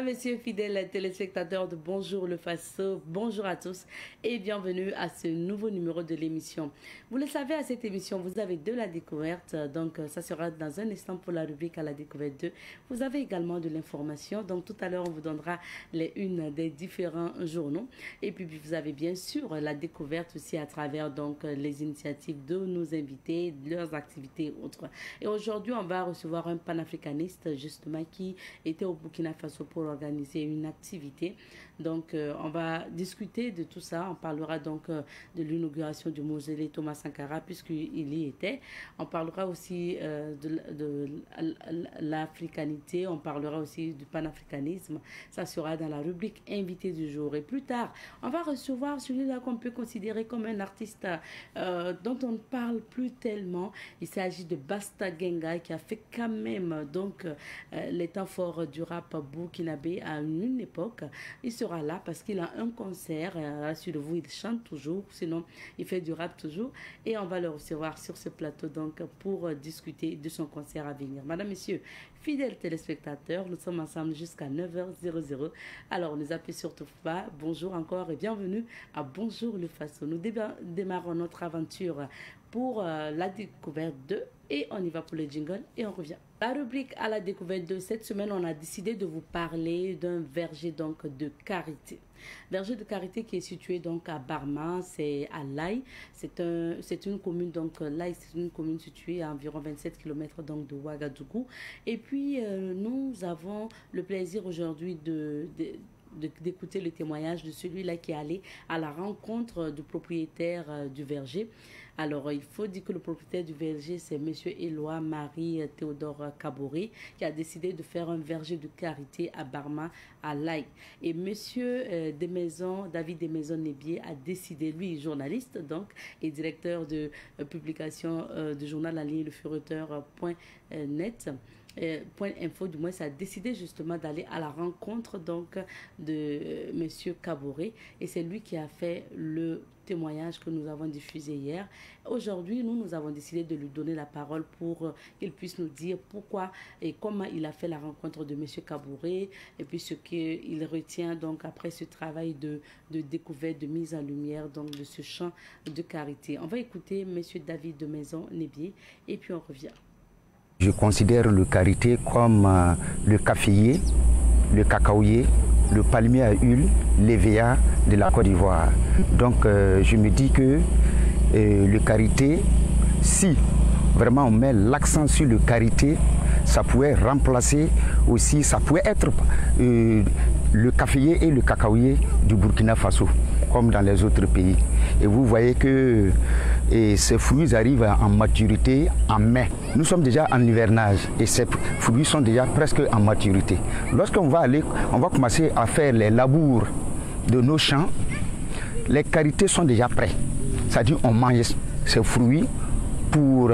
Messieurs fidèles téléspectateurs de Bonjour le Faso, bonjour à tous et bienvenue à ce nouveau numéro de l'émission. Vous le savez, à cette émission, vous avez de la découverte, donc ça sera dans un instant pour la rubrique à la découverte 2. Vous avez également de l'information, donc tout à l'heure on vous donnera les unes des différents journaux. Et puis vous avez bien sûr la découverte aussi à travers donc les initiatives de nos invités, leurs activités et autres. Et aujourd'hui, on va recevoir un panafricaniste justement qui était au Burkina Faso pour organiser une activité. Donc, on va discuter de tout ça. On parlera donc de l'inauguration du mausolée Thomas Sankara, puisqu'il y était. On parlera aussi de l'africanité. On parlera aussi du panafricanisme. Ça sera dans la rubrique invité du jour. Et plus tard, on va recevoir celui-là qu'on peut considérer comme un artiste dont on ne parle plus tellement. Il s'agit de Basta Genga, qui a fait quand même donc les temps forts du rap burkinabé à une époque. Il sera là parce qu'il a un concert. Rassurez-vous, il chante toujours, sinon il fait du rap toujours. Et on va le recevoir sur ce plateau donc pour discuter de son concert à venir. Madame, Messieurs, fidèles téléspectateurs, nous sommes ensemble jusqu'à 9h00. Alors, ne zappez surtout pas. Bonjour encore et bienvenue à Bonjour le Faso. Nous démarrons notre aventure pour la découverte 2 et on y va pour le jingle et on revient. La rubrique à la découverte de cette semaine, on a décidé de vous parler d'un verger donc de karité. Verger de karité qui est situé donc à Barma, c'est à Laye. C'est une commune donc Laye, c'est une commune située à environ 27 km donc de Ouagadougou. Et puis nous avons le plaisir aujourd'hui d'écouter le témoignage de celui-là qui est allé à la rencontre du propriétaire du verger. Alors, il faut dire que le propriétaire du verger, c'est M. Éloi Marie Théodore Kaboré, qui a décidé de faire un verger de karité à Barma, à Laye. Et M. David Desmaisons-Nébier a décidé, lui, journaliste, donc, et directeur de publication du journal en ligne Le Furteur.net, Point Info, du moins, ça a décidé justement d'aller à la rencontre donc de Monsieur Kaboré, et c'est lui qui a fait le témoignage que nous avons diffusé hier. Aujourd'hui, nous avons décidé de lui donner la parole pour qu'il puisse nous dire pourquoi et comment il a fait la rencontre de Monsieur Kaboré, et puis ce qu'il retient donc après ce travail de découverte, de mise en lumière donc de ce champ de karité. On va écouter Monsieur David Desmaisons-Nébier et puis on revient. Je considère le karité comme le caféier, le cacaoyer, le palmier à huile, l'EVA de la Côte d'Ivoire. Donc je me dis que le karité, si vraiment on met l'accent sur le karité, ça pourrait remplacer aussi, ça pourrait être le caféier et le cacaoyer du Burkina Faso, comme dans les autres pays. Et vous voyez que ces fruits arrivent en maturité en mai. Nous sommes déjà en hivernage et ces fruits sont déjà presque en maturité. Lorsqu'on va commencer à faire les labours de nos champs, les karités sont déjà prêts. C'est-à-dire on mange ces fruits pour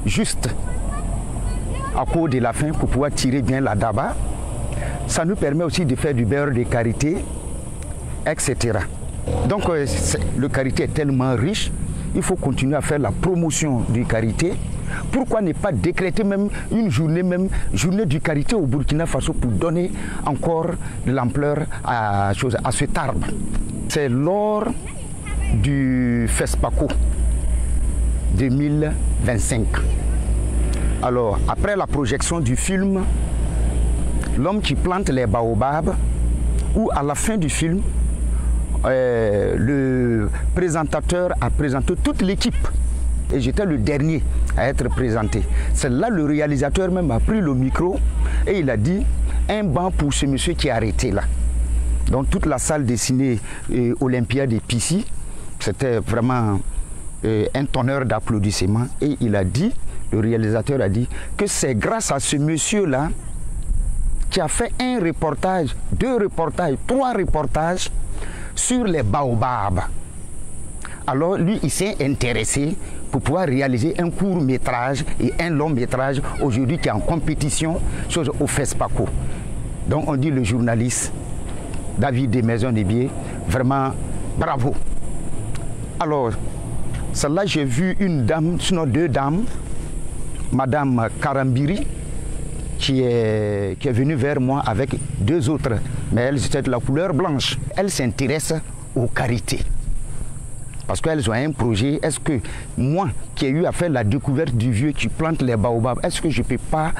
juste à cause de la faim pour pouvoir tirer bien la daba. Ça nous permet aussi de faire du beurre de karité, etc. Donc le karité est tellement riche, il faut continuer à faire la promotion du karité. Pourquoi ne pas décréter même une journée du karité au Burkina Faso pour donner encore de l'ampleur à cet arbre. C'est lors du FESPACO 2025. Alors, après la projection du film L'homme qui plante les baobabs, où à la fin du film, le présentateur a présenté toute l'équipe et j'étais le dernier à être présenté. C'est là le réalisateur même a pris le micro et il a dit un banc pour ce monsieur qui est arrêté là. Donc toute la salle dessinée Olympia de Pissy, c'était vraiment un tonneur d'applaudissements et il a dit, le réalisateur a dit que c'est grâce à ce monsieur là qui a fait un reportage, 2 reportages, 3 reportages sur les baobabs. Alors lui, il s'est intéressé pour pouvoir réaliser un court métrage et un long métrage aujourd'hui qui est en compétition au FESPACO. Donc on dit le journaliste David Desmaisons-Nébier, vraiment bravo. Alors, celle-là, j'ai vu une dame, sinon 2 dames, Madame Karambiri, qui est venue vers moi avec 2 autres, mais elles étaient de la couleur blanche. Elles s'intéressent aux carités. Parce qu'elles ont un projet. Est-ce que moi, qui ai eu à faire la découverte du vieux qui plante les baobabs, est-ce que je peux pas,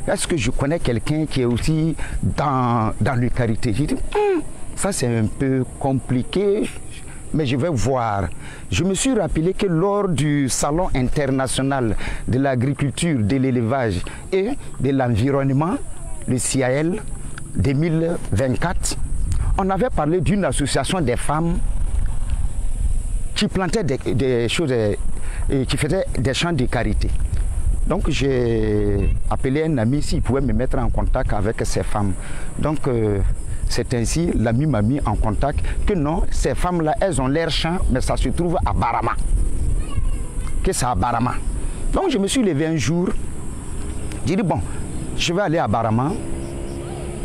est-ce que je connais quelqu'un qui est aussi dans le karité? J'ai dit, ça c'est un peu compliqué, mais je vais voir. Je me suis rappelé que lors du Salon international de l'agriculture, de l'élevage et de l'environnement, le CIAL 2024, on avait parlé d'une association des femmes qui plantait des choses, qui faisait des champs de karité. Donc j'ai appelé un ami s'il pouvait me mettre en contact avec ces femmes. Donc c'est ainsi, l'ami m'a mis en contact que non, ces femmes-là, elles ont leur champ, mais ça se trouve à Barama. Que c'est à Barama. Donc je me suis levé un jour, j'ai dit bon, je vais aller à Barama,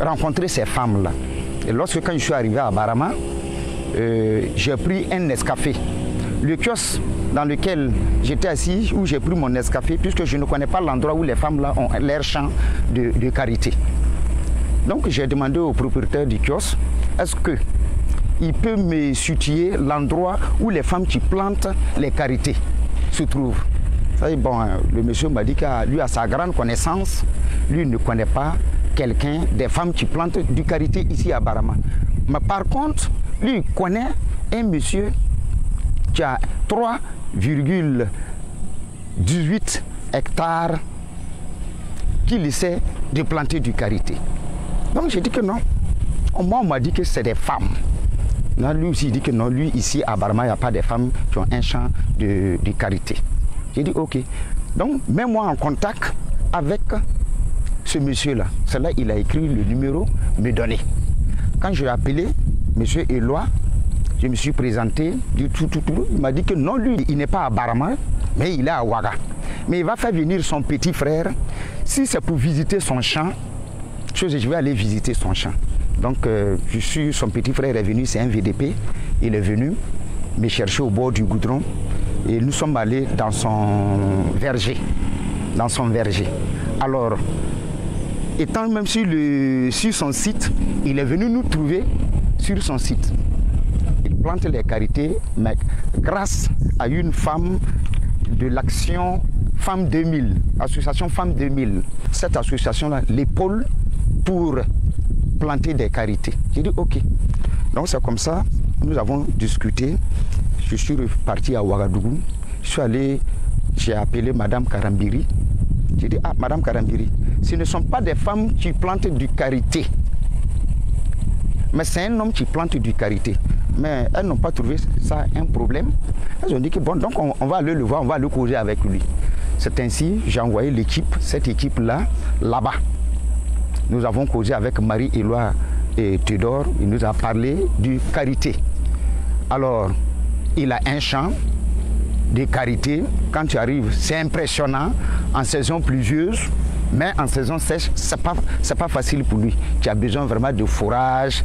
rencontrer ces femmes-là. Et quand je suis arrivé à Barama, j'ai pris un Nescafé. Le kiosque dans lequel j'étais assis, où j'ai pris mon Nescafé, puisque je ne connais pas l'endroit où les femmes là ont leur champ de karité. Donc j'ai demandé au propriétaire du kiosque, est-ce qu'il peut me situer l'endroit où les femmes qui plantent les karités se trouvent. Ça dit, bon, le monsieur m'a dit que lui, à sa grande connaissance, lui ne connaît pas quelqu'un, des femmes qui plantent du karité ici à Barama. Mais par contre, lui, il connaît un monsieur qui a 3,18 hectares qu'il essaie de planter du karité. Donc j'ai dit que non. Moi, on m'a dit que c'est des femmes. Là, lui aussi, il dit que non, lui, ici à Barama, il n'y a pas de femmes qui ont un champ de karité. J'ai dit ok. Donc, mets-moi en contact avec ce monsieur-là. Cela, il a écrit le numéro, me donner. Quand je l'ai appelé, monsieur Éloi, je me suis présenté, il m'a dit que non, lui, il n'est pas à Barama, mais il est à Ouaga. Mais il va faire venir son petit frère. Si c'est pour visiter son champ, je vais aller visiter son champ. Donc, son petit frère est venu, c'est un VDP. Il est venu me chercher au bord du goudron. Et nous sommes allés dans son verger. Alors, étant même sur son site, il est venu nous trouver sur son site. Il plante les karités, mais grâce à une femme de l'action Femmes 2000, association Femmes 2000. Cette association-là l'épaule pour planter des karités. J'ai dit ok. Donc c'est comme ça, nous avons discuté. Je suis reparti à Ouagadougou. J'ai appelé Madame Karambiri. J'ai dit, Madame Karambiri, ce ne sont pas des femmes qui plantent du karité. Mais c'est un homme qui plante du karité. Mais elles n'ont pas trouvé ça un problème. Elles ont dit que bon, donc on va aller le voir, on va aller causer avec lui. C'est ainsi, j'ai envoyé cette équipe-là, là-bas. Nous avons causé avec Marie-Éloi et Théodore. Il nous a parlé du karité. Alors, il a un champ de karité. Quand tu arrives, c'est impressionnant. En saison pluvieuse, mais en saison sèche, c'est pas facile pour lui. Tu as besoin vraiment de fourrage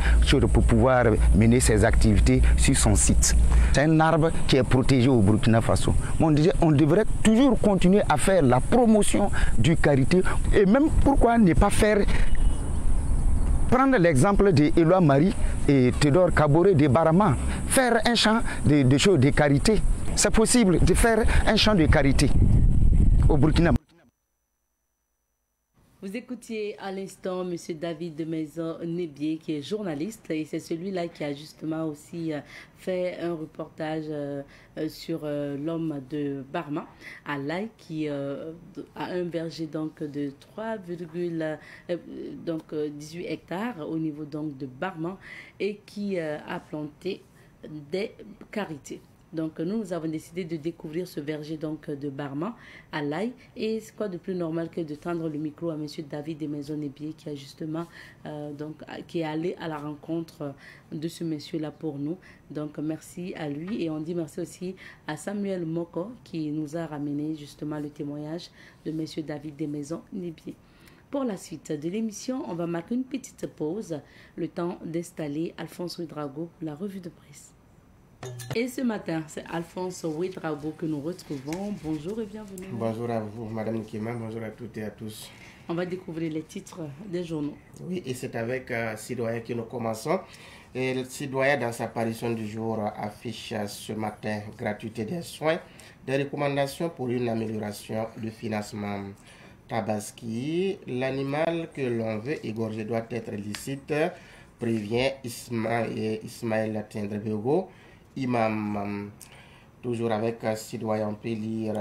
pour pouvoir mener ses activités sur son site. C'est un arbre qui est protégé au Burkina Faso. On devrait toujours continuer à faire la promotion du karité. Et même pourquoi ne pas prendre l'exemple de Éloi Marie et Théodore Kaboré de Barama, faire un champ de karité. C'est possible de faire un champ de karité au Burkina. Vous écoutiez à l'instant M. David de Maison-Nébier, qui est journaliste, et c'est celui-là qui a justement aussi fait un reportage sur l'homme de Barma, à Laï, qui a un verger donc de 3,18 hectares au niveau donc de Barma et qui a planté des karités. Donc nous avons décidé de découvrir ce verger donc de Barma à Laï, et c'est quoi de plus normal que de tendre le micro à monsieur David de Maison-Nébier qui a justement qui est allé à la rencontre de ce monsieur là pour nous. Donc merci à lui, et on dit merci aussi à Samuel Moko qui nous a ramené justement le témoignage de monsieur David de Maison-Nébier. Pour la suite de l'émission, on va marquer une petite pause, le temps d'installer Alphonse Ouedraogo pour la revue de presse. Et ce matin, c'est Alphonse Ouedraogo que nous retrouvons. Bonjour et bienvenue. Bonjour à vous, Madame Nkema. Bonjour à toutes et à tous. On va découvrir les titres des journaux. Oui, et c'est avec Sidoya que nous commençons. Et le Sidoya, dans sa parution du jour, affiche ce matin gratuité des soins, des recommandations pour une amélioration du financement. Tabaski, l'animal que l'on veut égorger doit être licite, prévient Ismaël Tendrebego, imam. Toujours avec Sidoya, on peut lire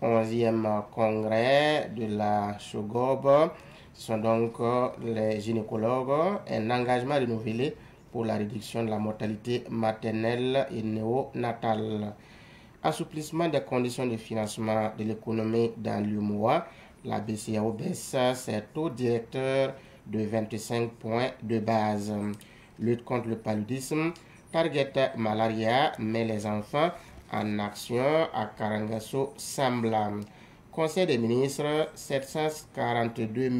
11e congrès de la Shogob. Ce sont donc les gynécologues, un engagement renouvelé pour la réduction de la mortalité maternelle et néonatale. Assouplissement des conditions de financement de l'économie dans l'UMOA. La BCAO baisse ses taux directeurs de 25 points de base. Lutte contre le paludisme. Target malaria met les enfants en action à Karangasso Sambla. Conseil des ministres, 742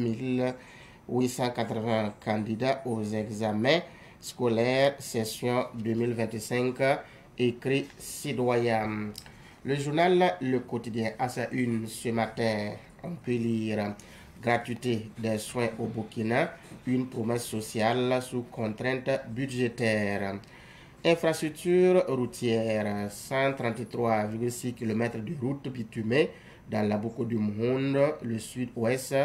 880 candidats aux examens scolaires session 2025, écrit Sidoya. Le journal Le Quotidien à sa une ce matin, on peut lire gratuité des soins au Burkina, une promesse sociale sous contrainte budgétaire. Infrastructure routière, 133,6 km de route bitumée dans la Boko du Monde, le sud-ouest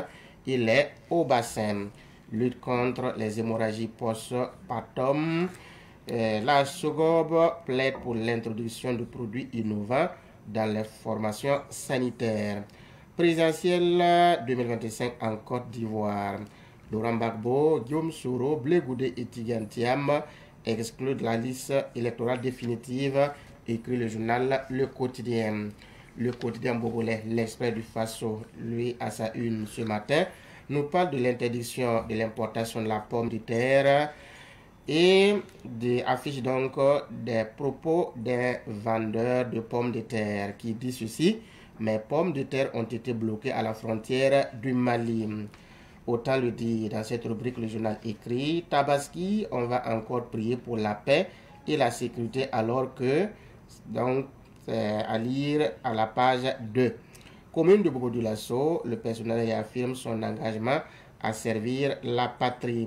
et les Hauts-Bassins. Lutte contre les hémorragies post-partum. La SOGOB plaide pour l'introduction de produits innovants dans les formations sanitaires. Présidentielle 2025 en Côte d'Ivoire. Laurent Gbagbo, Guillaume Soro, Blé Goudé et Tigantiam exclus de la liste électorale définitive, écrit le journal Le Quotidien. Le quotidien bogolais, l'Express du Faso, lui, à sa une ce matin, nous parle de l'interdiction de l'importation de la pomme de terre et affiche donc des propos des vendeurs de pommes de terre qui disent ceci: mes pommes de terre ont été bloquées à la frontière du Mali. Autant le dire, dans cette rubrique, le journal écrit Tabaski, on va encore prier pour la paix et la sécurité, alors que, donc, à lire à la page 2. Commune de Bogo-Dioulasso, le personnel affirme son engagement à servir la patrie.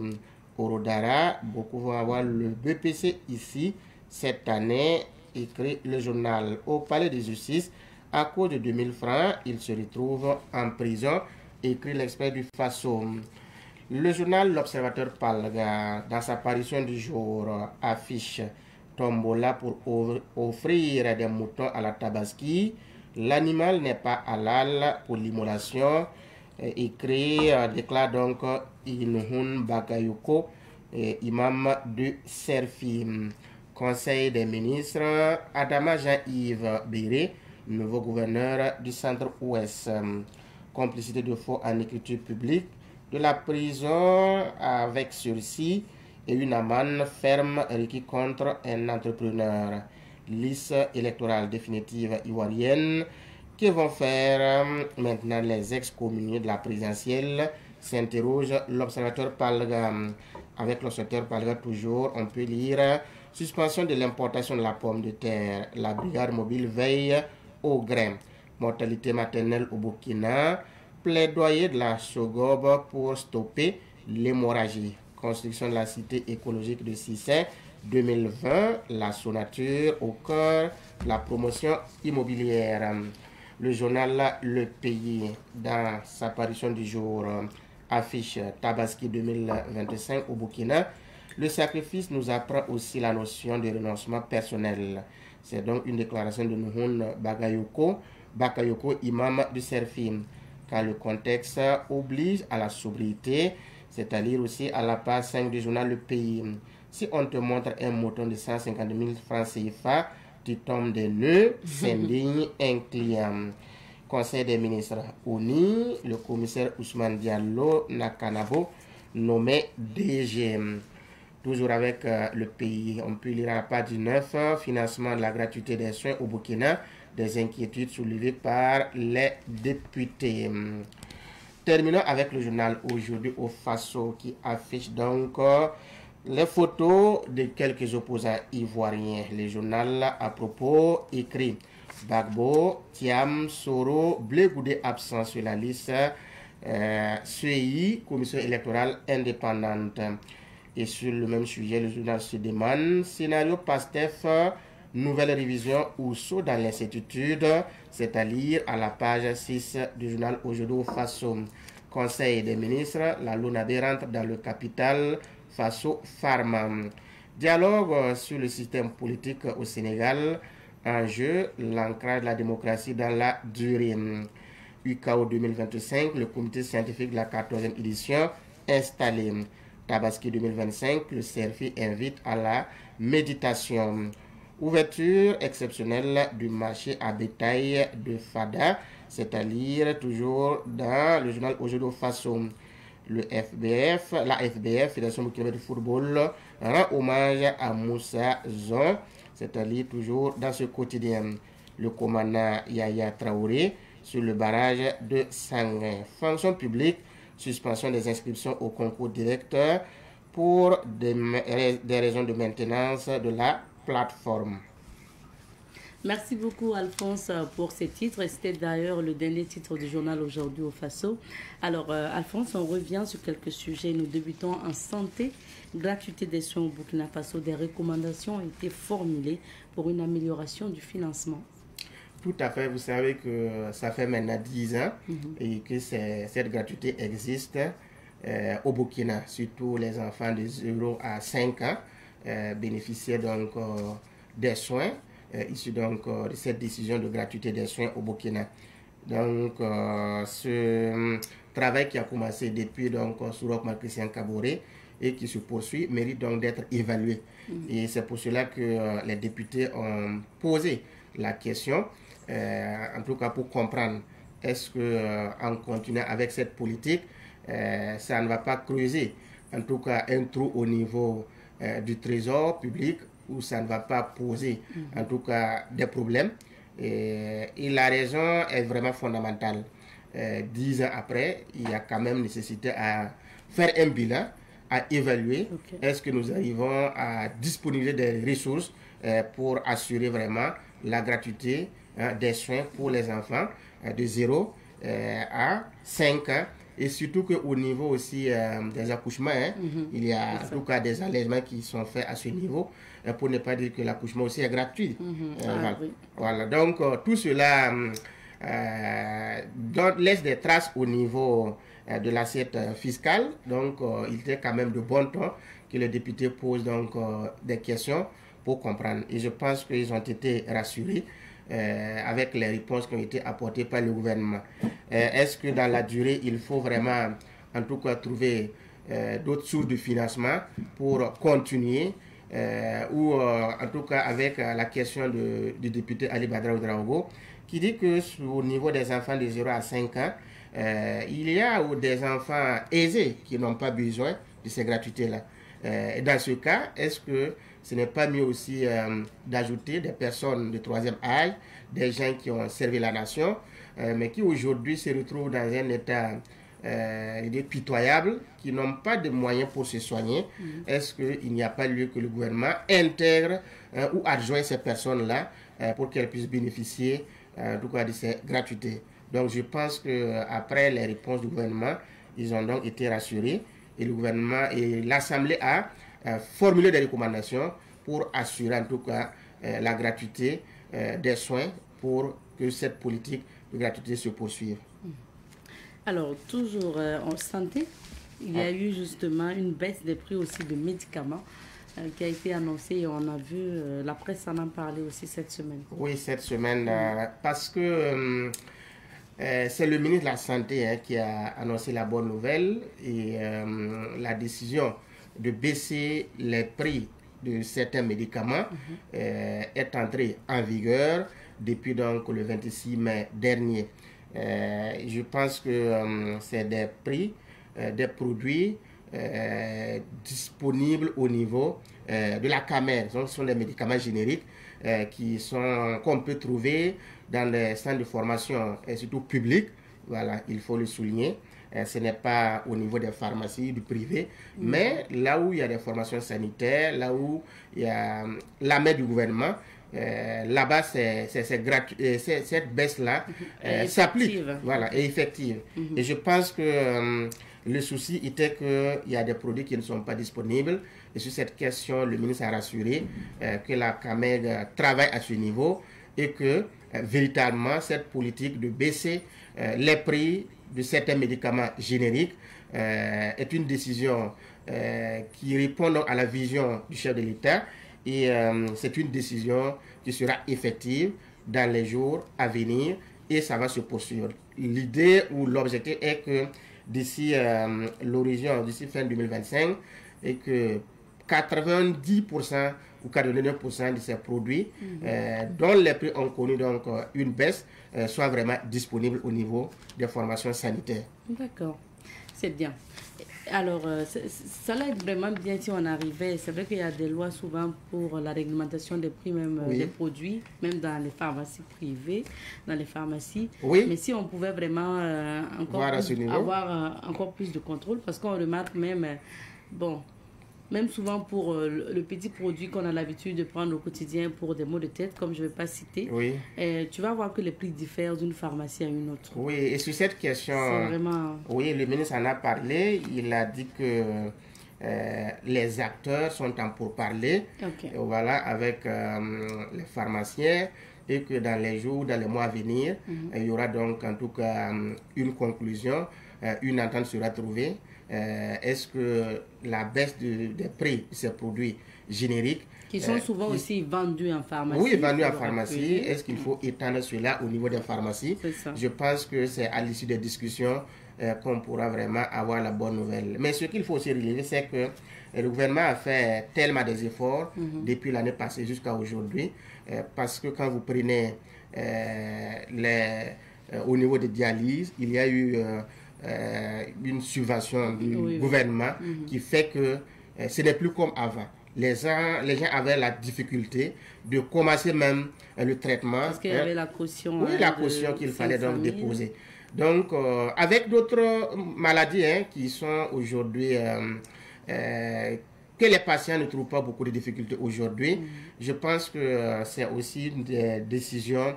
Orodara, beaucoup vont avoir le BPC ici cette année, écrit le journal. Au palais de justice, à cause de 2000 francs, il se retrouve en prison, écrit l'Express du Faso. Le journal L'Observateur Palga, dans sa parution du jour, affiche tombola pour offrir des moutons à la Tabaski. L'animal n'est pas halal pour l'immolation, écrit, déclare donc Inuhun Bakayoko, imam de Serfi. Conseil des ministres, Adama Jean-Yves Béré, nouveau gouverneur du centre-ouest. Complicité de faux en écriture publique, de la prison avec sursis et une amende ferme requis contre un entrepreneur. Liste électorale définitive ivoirienne. Que vont faire maintenant les ex-communiés de la présidentielle, s'interroge l'Observateur Palga. Avec l'Observateur Palga toujours, on peut lire suspension de l'importation de la pomme de terre. La brigade mobile veille au grain. Mortalité maternelle au Burkina. Plaidoyer de la Shogob pour stopper l'hémorragie. Construction de la cité écologique de Sissé 2020. La Sonature au cœur de la promotion immobilière. Le journal Le Pays, dans sa parution du jour, affiche Tabaski 2025 au Burkina. Le sacrifice nous apprend aussi la notion de renoncement personnel. C'est donc une déclaration de Nuhun Bakayoko, imam du Serfi. Car le contexte oblige à la sobriété, c'est-à-dire aussi à la page 5 du journal Le Pays. Si on te montre un mouton de 150 000 francs CFA, tu tombes des nœuds, s'indigne un client. Conseil des ministres ONI, le commissaire Ousmane Diallo Nakanabo, nommé DG. Toujours avec Le Pays, on peut lire à la page 9, financement de la gratuité des soins au Burkina, des inquiétudes soulevées par les députés. Terminons avec le journal Aujourd'hui au Faso qui affiche donc les photos de quelques opposants ivoiriens. Le journal à propos écrit Gbagbo, Thiam, Soro, Blé Goudé absents sur la liste CEI, Commission électorale indépendante. Et sur le même sujet, le journal se demande, scénario PASTEF, nouvelle révision ou saut dans l'incertitude, c'est à lire à la page 6 du journal Aujourd'hui Faso. Conseil des ministres, la LONADE rentre dans le capital Faso Pharma. Dialogue sur le système politique au Sénégal, enjeu, l'ancrage de la démocratie dans la durée. UKO 2025, le comité scientifique de la 14e édition installé. Tabaski 2025, le CRFI invite à la méditation. Ouverture exceptionnelle du marché à bétail de Fada, c'est à lire toujours dans le journal Aujourd'hui Faso. La FBF, Fédération burkinabé de football, rend hommage à Moussa Zon, c'est à lire toujours dans ce quotidien. Le commandant Yaya Traoré sur le barrage de Sanguin. Fonction publique, suspension des inscriptions au concours directeur pour des raisons de maintenance de la plateforme. Merci beaucoup Alphonse pour ces titres. C'était d'ailleurs le dernier titre du journal Aujourd'hui au Faso. Alors Alphonse, on revient sur quelques sujets. Nous débutons en santé. Gratuité des soins au Burkina Faso. Des recommandations ont été formulées pour une amélioration du financement. Tout à fait. Vous savez que ça fait maintenant 10 ans et que cette gratuité existe au Burkina. Surtout les enfants de 0 à 5 ans bénéficiaient donc des soins. Issu donc de cette décision de gratuité des soins au Burkina. Donc ce travail qui a commencé depuis donc sous Marc Christian Kaboré et qui se poursuit mérite donc d'être évalué. Et c'est pour cela que les députés ont posé la question, en tout cas pour comprendre est-ce que en continuant avec cette politique, ça ne va pas creuser en tout cas un trou au niveau du trésor public, où ça ne va pas poser, en tout cas, des problèmes. Et la raison est vraiment fondamentale. 10 ans après, il y a quand même nécessité à faire un bilan, à évaluer est-ce que nous arrivons à disponibiliser des ressources pour assurer vraiment la gratuité des soins pour les enfants de 0 à 5 ans. Et surtout qu'au niveau aussi des accouchements, il y a en tout cas des allègements qui sont faits à ce niveau, pour ne pas dire que l'accouchement aussi est gratuit. Voilà. Donc tout cela laisse des traces au niveau de l'assiette fiscale. Donc il était quand même de bon ton que les députés posent donc des questions pour comprendre. Et je pense qu'ils ont été rassurés avec les réponses qui ont été apportées par le gouvernement. Est-ce que dans la durée, il faut vraiment, en tout cas, trouver d'autres sources de financement pour continuer ou en tout cas avec la question du député Ali Badra Ouedraogo qui dit que au niveau des enfants de 0 à 5 ans, il y a des enfants aisés qui n'ont pas besoin de ces gratuités-là. Dans ce cas, est-ce que ce n'est pas mieux aussi d'ajouter des personnes de 3e âge, des gens qui ont servi la nation, mais qui aujourd'hui se retrouvent dans un état pitoyable, qui n'ont pas de moyens pour se soigner? Est-ce qu'il n'y a pas lieu que le gouvernement intègre ou adjoigne ces personnes-là pour qu'elles puissent bénéficier en tout cas de ces gratuités? Donc je pense qu'après les réponses du gouvernement, ils ont donc été rassurés et le gouvernement et l'Assemblée a formulé des recommandations pour assurer en tout cas la gratuité des soins pour que cette politique de gratuité se poursuive. Alors, toujours en santé, il y a eu justement une baisse des prix aussi de médicaments qui a été annoncée et on a vu, la presse en a parlé aussi cette semaine. Oui, cette semaine, parce que c'est le ministre de la Santé qui a annoncé la bonne nouvelle et la décision de baisser les prix de certains médicaments est entrée en vigueur depuis donc le 26 mai dernier. Je pense que c'est des prix des produits disponibles au niveau de la CAMER. Ce sont des médicaments génériques qu'on peut trouver dans les centres de formation, et surtout publics. Voilà, il faut le souligner. Ce n'est pas au niveau des pharmacies, du privé, mais là où il y a des formations sanitaires, là où il y a la main du gouvernement, là-bas, cette baisse-là s'applique, voilà, est effective. Et je pense que le souci était qu'il y a des produits qui ne sont pas disponibles. Et sur cette question, le ministre a rassuré que la CAMEG travaille à ce niveau et que véritablement cette politique de baisser les prix de certains médicaments génériques est une décision qui répond donc à la vision du chef de l'État. Et c'est une décision qui sera effective dans les jours à venir et ça va se poursuivre. L'idée ou l'objectif est que d'ici l'horizon, d'ici fin 2025, et que 90% ou 89% de ces produits dont les prix ont connu donc une baisse soient vraiment disponibles au niveau des formations sanitaires. D'accord, c'est bien. Alors, ça l'aide vraiment bien si on arrivait. C'est vrai qu'il y a des lois souvent pour la réglementation des prix même des produits, même dans les pharmacies privées, dans les pharmacies. Oui. Mais si on pouvait vraiment avoir encore plus de contrôle, parce qu'on remarque même, même souvent pour le petit produit qu'on a l'habitude de prendre au quotidien pour des maux de tête, comme je ne vais pas citer, tu vas voir que les prix diffèrent d'une pharmacie à une autre. Oui, et sur cette question, vraiment... oui, le ministre en a parlé. Il a dit que les acteurs sont en pourparlers, voilà, avec les pharmaciens, et que dans les jours, dans les mois à venir, il y aura donc en tout cas une conclusion, une entente sera trouvée. Est-ce que la baisse des prix de ces produits génériques qui sont souvent aussi vendus en pharmacie. Oui, vendus en pharmacie. Est-ce qu'il faut étendre cela au niveau des pharmacies? Je pense que c'est à l'issue des discussions qu'on pourra vraiment avoir la bonne nouvelle. Mais ce qu'il faut aussi relever, c'est que le gouvernement a fait tellement des efforts depuis l'année passée jusqu'à aujourd'hui, parce que quand vous prenez au niveau des dialyses, il y a eu une subvention du gouvernement qui fait que ce n'est plus comme avant. Les gens avaient la difficulté de commencer même le traitement. Parce qu'il y avait la caution. Oui, la caution qu'il fallait donc déposer. Donc, avec d'autres maladies qui sont aujourd'hui, que les patients ne trouvent pas beaucoup de difficultés aujourd'hui, je pense que c'est aussi des décisions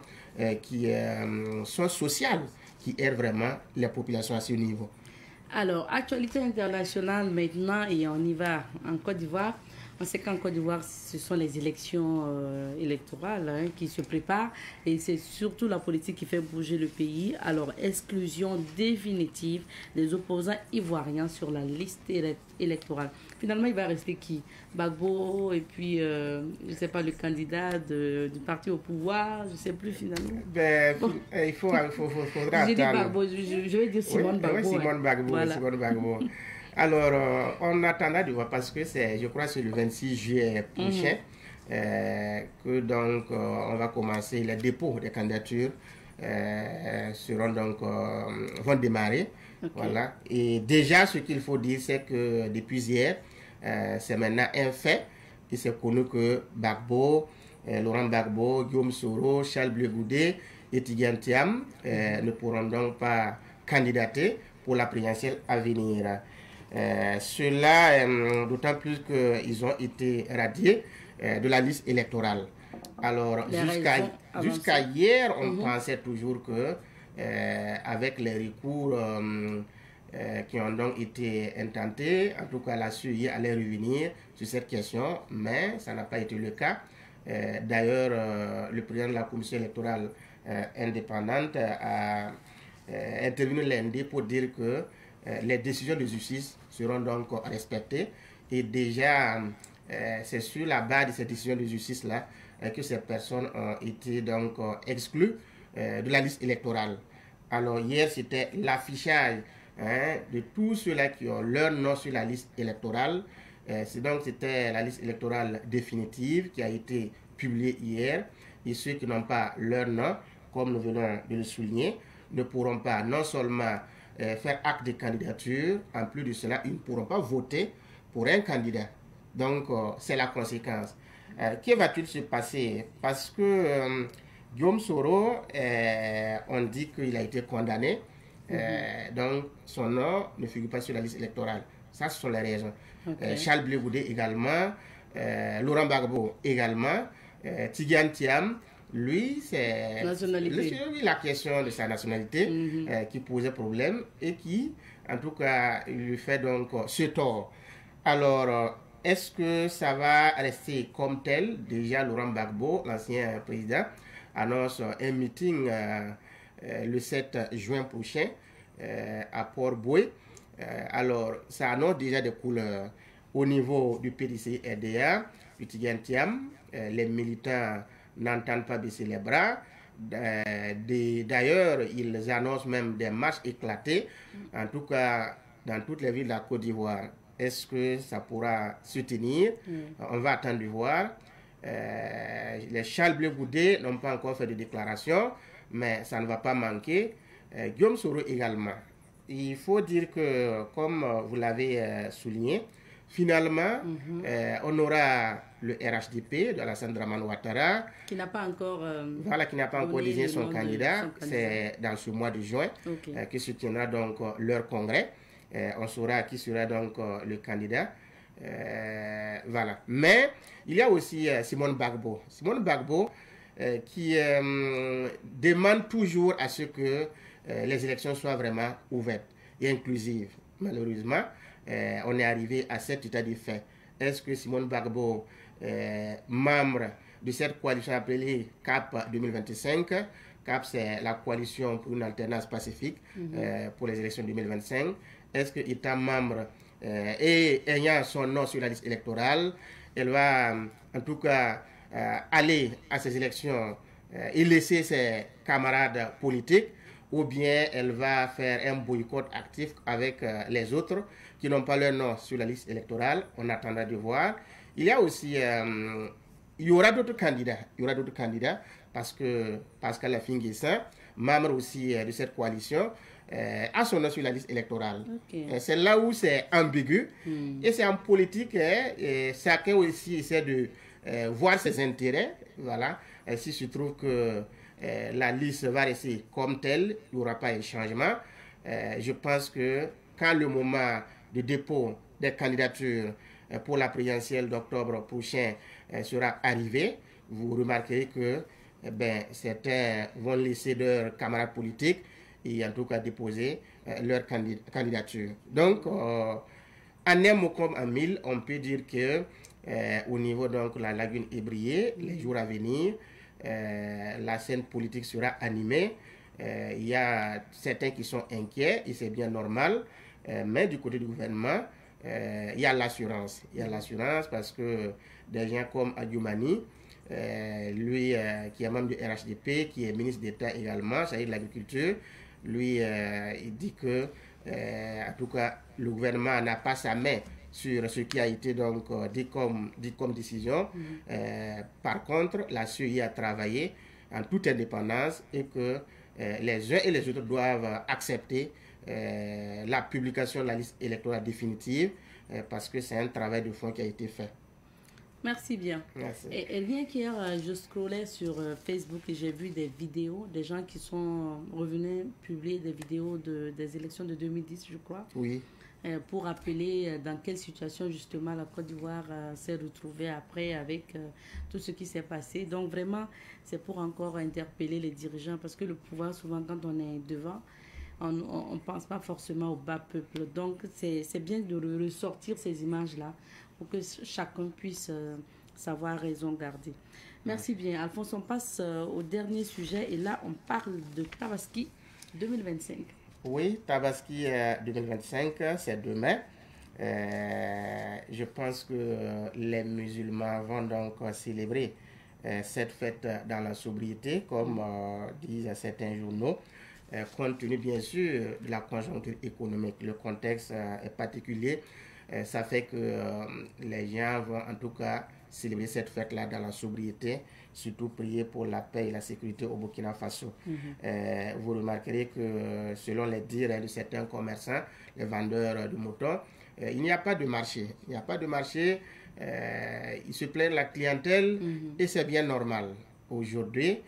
qui sont sociales, qui aident vraiment les populations à ce niveau. Alors, actualité internationale maintenant, et on y va en Côte d'Ivoire. On sait qu'en Côte d'Ivoire, ce sont les élections électorales qui se préparent et c'est surtout la politique qui fait bouger le pays. Alors, exclusion définitive des opposants ivoiriens sur la liste électorale. Finalement, il va rester qui? Gbagbo et puis, je ne sais pas, le candidat du parti au pouvoir, je ne sais plus finalement. Il faudra J'ai dit Gbagbo, je vais dire Simone Gbagbo. Oui, Simone Gbagbo, voilà. Simone Gbagbo. Alors, on attendra de voir parce que je crois que c'est le 26 juillet prochain que donc on va commencer les dépôts des candidatures vont démarrer. Voilà. Et déjà, ce qu'il faut dire, c'est que depuis hier, c'est maintenant un fait. Il s'est connu que Gbagbo, Laurent Gbagbo, Guillaume Soro, Charles Blé Goudé et Tidjane Thiam ne pourront donc pas candidater pour la présidentielle à venir. Cela, d'autant plus qu'ils ont été radiés de la liste électorale. Alors, jusqu'à hier, on pensait toujours que, avec les recours qui ont donc été intentés, en tout cas la CEI allait revenir sur cette question, mais ça n'a pas été le cas. D'ailleurs, le président de la commission électorale indépendante a intervenu lundi pour dire que les décisions de justice seront donc respectées et déjà c'est sur la base de ces décisions de justice là que ces personnes ont été donc exclues de la liste électorale. Alors hier c'était l'affichage de tous ceux-là qui ont leur nom sur la liste électorale. C'était la liste électorale définitive qui a été publiée hier et ceux qui n'ont pas leur nom, comme nous venons de le souligner, ne pourront pas non seulement faire acte de candidature, en plus de cela, ils ne pourront pas voter pour un candidat. Donc, c'est la conséquence. Que va-t-il se passer? Parce que Guillaume Soro, on dit qu'il a été condamné, donc son nom ne figure pas sur la liste électorale. Ça, ce sont les raisons. Charles Blé Goudé également, Laurent Gbagbo également. Tidiane Thiam, lui, c'est la question de sa nationalité qui posait problème et qui, en tout cas, lui fait donc ce tort. Alors, est-ce que ça va rester comme tel? Déjà, Laurent Gbagbo, l'ancien président, annonce un meeting le 7 juin prochain à Port-Boué. Alors, ça annonce déjà des couleurs au niveau du PDC-RDA, du Tidiane Thiam. Les militants n'entendent pas baisser les bras. D'ailleurs, ils annoncent même des marches éclatées, en tout cas dans toutes les villes de la Côte d'Ivoire. Est-ce que ça pourra se tenir? On va attendre de voir. Les Charles Bleu Goudé n'ont pas encore fait de déclaration, mais ça ne va pas manquer. Guillaume Soro également. Il faut dire que, comme vous l'avez souligné, finalement, on aura le RHDP de Alassane Dramane Ouattara, qui n'a pas encore désigné son candidat. C'est dans ce mois de juin que se tiendra donc leur congrès. On saura qui sera donc le candidat. Voilà. Mais il y a aussi Simone Gbagbo. Simone Gbagbo qui demande toujours à ce que les élections soient vraiment ouvertes et inclusives. Malheureusement, on est arrivé à cet état de fait. Est-ce que Simone Gbagbo, membre de cette coalition appelée CAP 2025, CAP c'est la coalition pour une alternance pacifique pour les élections 2025, est-ce que étant membre et ayant son nom sur la liste électorale, elle va en tout cas aller à ces élections et laisser ses camarades politiques, ou bien elle va faire un boycott actif avec les autres qui n'ont pas leur nom sur la liste électorale? On attendra de voir. Il y a aussi, il y aura d'autres candidats, parce que Pascal Affi-N'Guessan, membre aussi de cette coalition, a son nom sur la liste électorale. C'est là où c'est ambigu, et c'est en politique, et chacun aussi essaie de voir ses intérêts. Voilà. Et si se trouve que la liste va rester comme telle, il n'y aura pas de changement. Je pense que quand le moment de dépôt des candidatures pour la présidentielle d'octobre prochain sera arrivé, vous remarquerez que certains vont laisser leurs camarades politiques et en tout cas déposer leur candidature. Donc, en un mot comme en mille, on peut dire que au niveau donc la lagune ébriée, les jours à venir, la scène politique sera animée. Il y a certains qui sont inquiets et c'est bien normal, mais du côté du gouvernement, il y a l'assurance. Il y a l'assurance parce que des gens comme Adjoumani, lui qui est membre du RHDP, qui est ministre d'État également, c'est-à-dire de l'agriculture, lui il dit que en tout cas le gouvernement n'a pas sa main sur ce qui a été donc dit comme décision. Par contre, la CEI a travaillé en toute indépendance et que les uns et les autres doivent accepter la publication de la liste électorale définitive parce que c'est un travail de fond qui a été fait. Merci bien. Merci. Et bien qu'hier, je scrollais sur Facebook et j'ai vu des vidéos, des gens qui sont revenus publier des vidéos des élections de 2010, je crois. Oui. Pour rappeler dans quelle situation justement la Côte d'Ivoire s'est retrouvée après avec tout ce qui s'est passé. Donc vraiment, c'est pour encore interpeller les dirigeants parce que le pouvoir, souvent quand on est devant, on ne pense pas forcément au bas peuple. Donc c'est bien de ressortir ces images-là pour que chacun puisse savoir raison garder. Merci bien. Alphonse, on passe au dernier sujet et là, on parle de Tabaski 2025. Oui, Tabaski 2025, c'est demain. Je pense que les musulmans vont donc célébrer cette fête dans la sobriété, comme disent certains journaux, compte tenu bien sûr de la conjoncture économique. Le contexte est particulier. Ça fait que les gens vont en tout cas célébrer cette fête-là dans la sobriété, surtout prier pour la paix et la sécurité au Burkina Faso. Vous remarquerez que selon les dires de certains commerçants, les vendeurs de moutons, il n'y a pas de marché. Il n'y a pas de marché. Ils se plaignent de la clientèle et c'est bien normal. Aujourd'hui,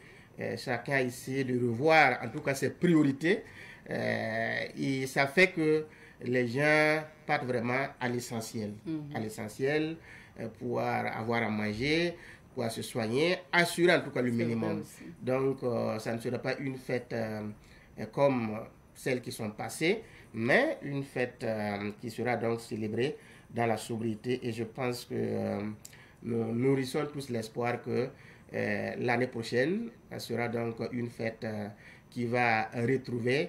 chacun essaie de revoir en tout cas ses priorités et ça fait que les gens partent vraiment à l'essentiel. À l'essentiel, pouvoir avoir à manger, quoi se soigner, assurer en tout cas le minimum. Aussi. Donc, ça ne sera pas une fête comme celles qui sont passées, mais une fête qui sera donc célébrée dans la sobriété. Et je pense que nous nourrissons tous l'espoir que l'année prochaine sera donc une fête qui va retrouver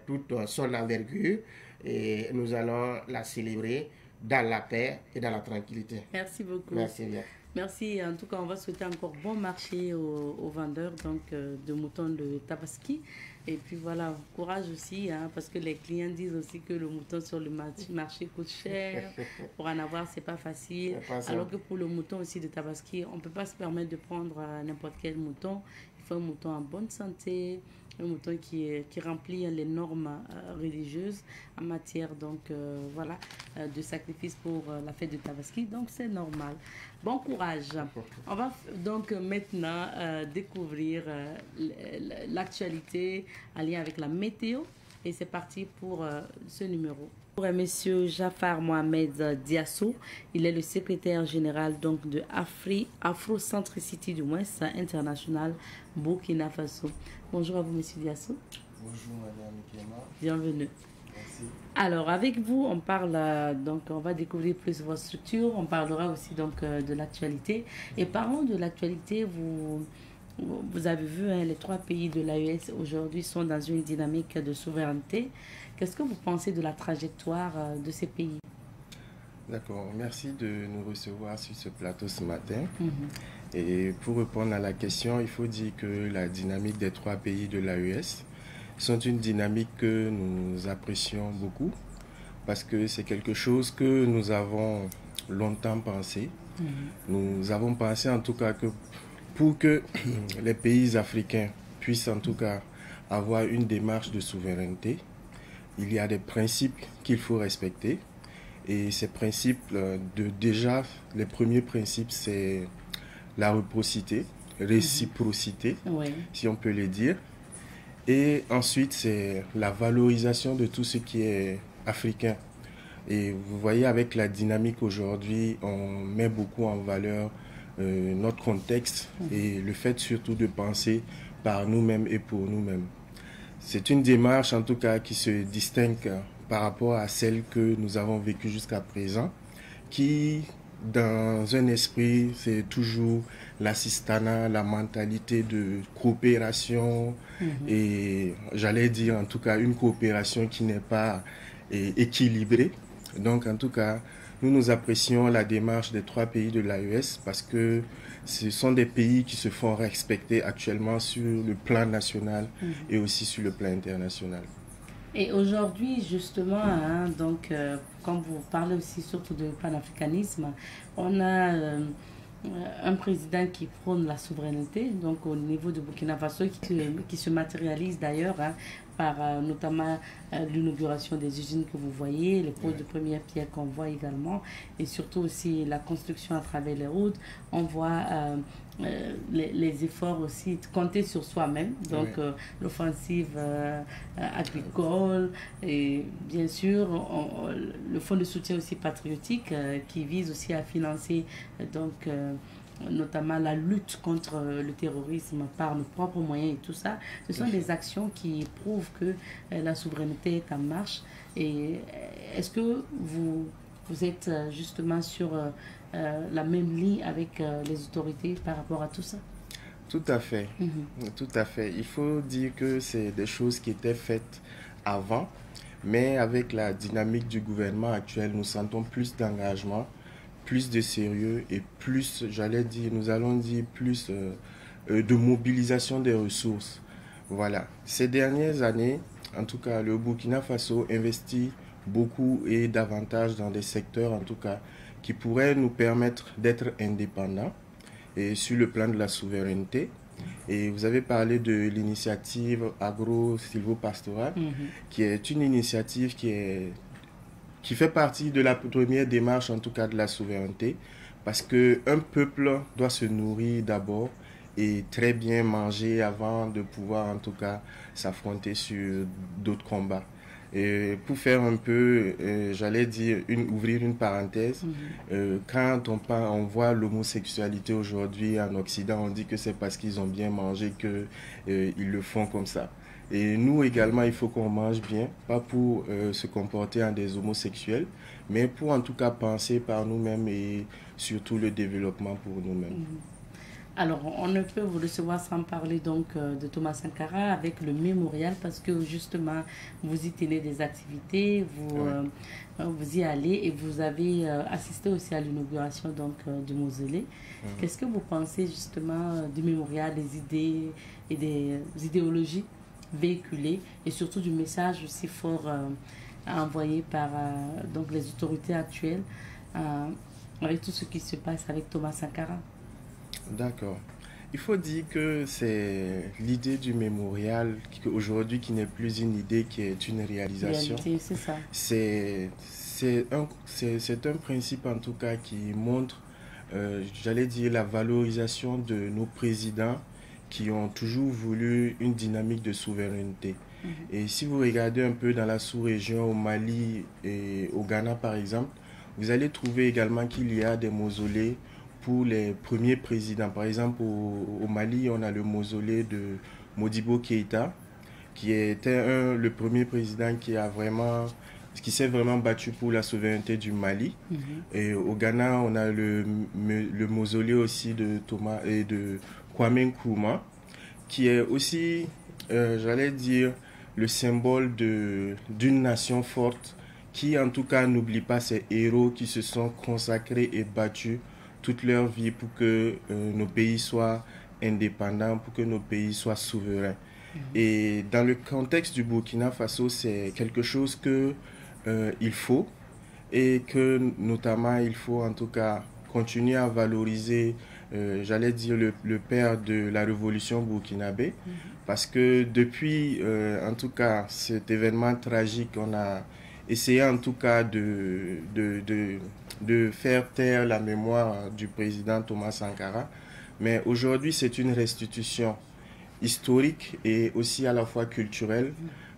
toute son envergure et nous allons la célébrer dans la paix et dans la tranquillité. Merci beaucoup. Merci bien. Merci. En tout cas, on va souhaiter encore bon marché aux vendeurs donc, de moutons de Tabaski. Et puis voilà, courage aussi, hein, parce que les clients disent aussi que le mouton sur le marché coûte cher. Pour en avoir, c'est pas facile. Alors que pour le mouton aussi de Tabaski, on ne peut pas se permettre de prendre n'importe quel mouton. Il faut un mouton en bonne santé, un mouton qui remplit les normes religieuses en matière donc, voilà, de sacrifice pour la fête de Tabaski. Donc c'est normal. Bon courage. On va donc maintenant découvrir l'actualité en lien avec la météo. Et c'est parti pour ce numéro. Pour Monsieur Jafar Mohamed Diasso, il est le secrétaire général donc, de Afrocentricity du Ouest International Burkina Faso. Bonjour à vous, Monsieur Diasso. Bonjour, Madame Clément. Bienvenue. Merci. Alors, avec vous, on parle, donc on va découvrir plus votre structure, on parlera aussi donc de l'actualité. Et parlons de l'actualité, vous avez vu, hein, les 3 pays de l'AES aujourd'hui sont dans une dynamique de souveraineté. Qu'est-ce que vous pensez de la trajectoire de ces pays? D'accord, merci de nous recevoir sur ce plateau ce matin. Et pour répondre à la question, il faut dire que la dynamique des 3 pays de l'AES sont une dynamique que nous apprécions beaucoup parce que c'est quelque chose que nous avons longtemps pensé. Nous avons pensé en tout cas que pour que les pays africains puissent en tout cas avoir une démarche de souveraineté, il y a des principes qu'il faut respecter. Et ces principes, déjà, les premiers principes, c'est la réciprocité, si on peut le dire. Et ensuite, c'est la valorisation de tout ce qui est africain. Et vous voyez, avec la dynamique aujourd'hui, on met beaucoup en valeur notre contexte et le fait surtout de penser par nous-mêmes et pour nous-mêmes. C'est une démarche, en tout cas, qui se distingue par rapport à celle que nous avons vécue jusqu'à présent, qui, dans un esprit, c'est toujours l'assistanat, la mentalité de coopération et j'allais dire en tout cas une coopération qui n'est pas équilibrée. Donc en tout cas, nous apprécions la démarche des 3 pays de l'AES parce que ce sont des pays qui se font respecter actuellement sur le plan national et aussi sur le plan international. Et aujourd'hui, justement, hein, donc, quand vous parlez aussi surtout de panafricanisme, on a un président qui prône la souveraineté, donc au niveau de Burkina Faso, qui se matérialise d'ailleurs hein, par notamment l'inauguration des usines que vous voyez, les poses de première pierre qu'on voit également, et surtout aussi la construction à travers les routes. On voit les efforts aussi, compter sur soi-même, donc l'offensive agricole, et bien sûr le fonds de soutien aussi patriotique qui vise aussi à financer donc notamment la lutte contre le terrorisme par nos propres moyens et tout ça. Ce sont des actions qui prouvent que la souveraineté est en marche. Et est-ce que vous êtes justement sur la même ligne avec les autorités par rapport à tout ça? Tout à fait. Tout à fait. Il faut dire que c'est des choses qui étaient faites avant, mais avec la dynamique du gouvernement actuel, nous sentons plus d'engagement, plus de sérieux et plus, nous allons dire plus de mobilisation des ressources. Voilà. Ces dernières années, en tout cas, le Burkina Faso investit beaucoup et davantage dans des secteurs, en tout cas, qui pourraient nous permettre d'être indépendants et sur le plan de la souveraineté. Et vous avez parlé de l'initiative agro-silvopastorale, qui est une initiative qui fait partie de la première démarche, en tout cas, de la souveraineté, parce qu'un peuple doit se nourrir d'abord et très bien manger avant de pouvoir, en tout cas, s'affronter sur d'autres combats. Et pour faire un peu, j'allais dire, ouvrir une parenthèse, quand on voit l'homosexualité aujourd'hui en Occident, on dit que c'est parce qu'ils ont bien mangé qu'ils le font comme ça. Et nous également, il faut qu'on mange bien, pas pour se comporter en des homosexuels, mais pour en tout cas penser par nous-mêmes et surtout le développement pour nous-mêmes. Alors, on ne peut vous recevoir sans parler donc de Thomas Sankara avec le mémorial parce que justement, vous y tenez des activités, vous y allez et vous avez assisté aussi à l'inauguration donc du mausolée. Qu'est-ce que vous pensez justement du mémorial, des idées et des idéologies véhiculées et surtout du message aussi fort envoyé par donc les autorités actuelles avec tout ce qui se passe avec Thomas Sankara? D'accord. Il faut dire que c'est l'idée du mémorial aujourd'hui qui n'est plus une idée, qui est une réalisation. C'est ça. C'est un principe en tout cas qui montre, j'allais dire, la valorisation de nos présidents qui ont toujours voulu une dynamique de souveraineté. Et si vous regardez un peu dans la sous-région, au Mali et au Ghana par exemple, vous allez trouver également qu'il y a des mausolées pour les premiers présidents. Par exemple, au Mali, on a le mausolée de Modibo Keïta, qui était le premier président qui s'est vraiment battu pour la souveraineté du Mali. Et au Ghana, on a le mausolée aussi de Kwame Nkrumah, qui est aussi, j'allais dire, le symbole d'une nation forte, qui en tout cas n'oublie pas ces héros qui se sont consacrés et battus toute leur vie pour que nos pays soient indépendants, pour que nos pays soient souverains. Et dans le contexte du Burkina Faso, c'est quelque chose qu'il faut, et que notamment il faut en tout cas continuer à valoriser, j'allais dire, le père de la révolution burkinabé, parce que depuis en tout cas cet événement tragique, on a essayé en tout cas de faire taire la mémoire du président Thomas Sankara. Mais aujourd'hui, c'est une restitution historique et aussi à la fois culturelle,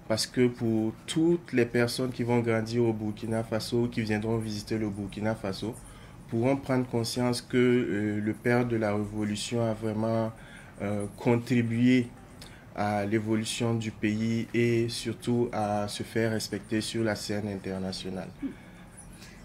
parce que pour toutes les personnes qui vont grandir au Burkina Faso, qui viendront visiter le Burkina Faso, pourront prendre conscience que le père de la révolution a vraiment contribué à l'évolution du pays et surtout à se faire respecter sur la scène internationale.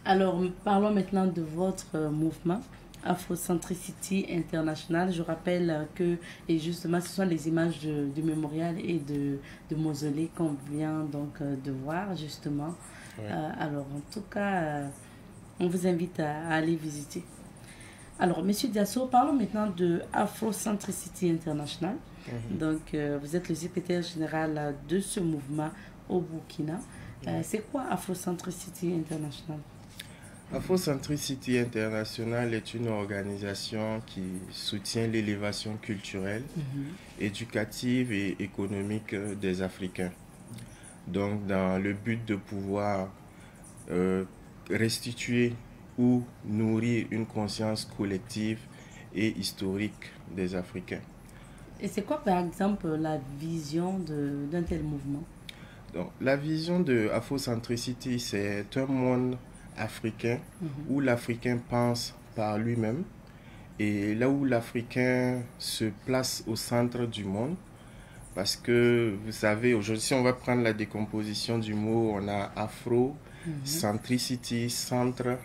Alors, parlons maintenant de votre mouvement Afrocentricity International. Je rappelle que, et justement, ce sont les images du mémorial et de mausolée qu'on vient donc de voir, justement. Ouais. Alors, en tout cas, on vous invite à aller visiter. Alors, Monsieur Diasso, parlons maintenant de Afrocentricity International. Donc, vous êtes le secrétaire général de ce mouvement au Burkina. C'est quoi Afrocentricity International? Afrocentricity International est une organisation qui soutient l'élévation culturelle, éducative et économique des Africains. Donc, dans le but de pouvoir restituer ou nourrir une conscience collective et historique des Africains. Et c'est quoi, par exemple, la vision d'un tel mouvement? Donc, la vision de Afrocentricity, c'est un monde africain où l'Africain pense par lui-même et là où l'Africain se place au centre du monde. Parce que, vous savez, aujourd'hui, si on va prendre la décomposition du mot, on a Afro, Centricity, centre.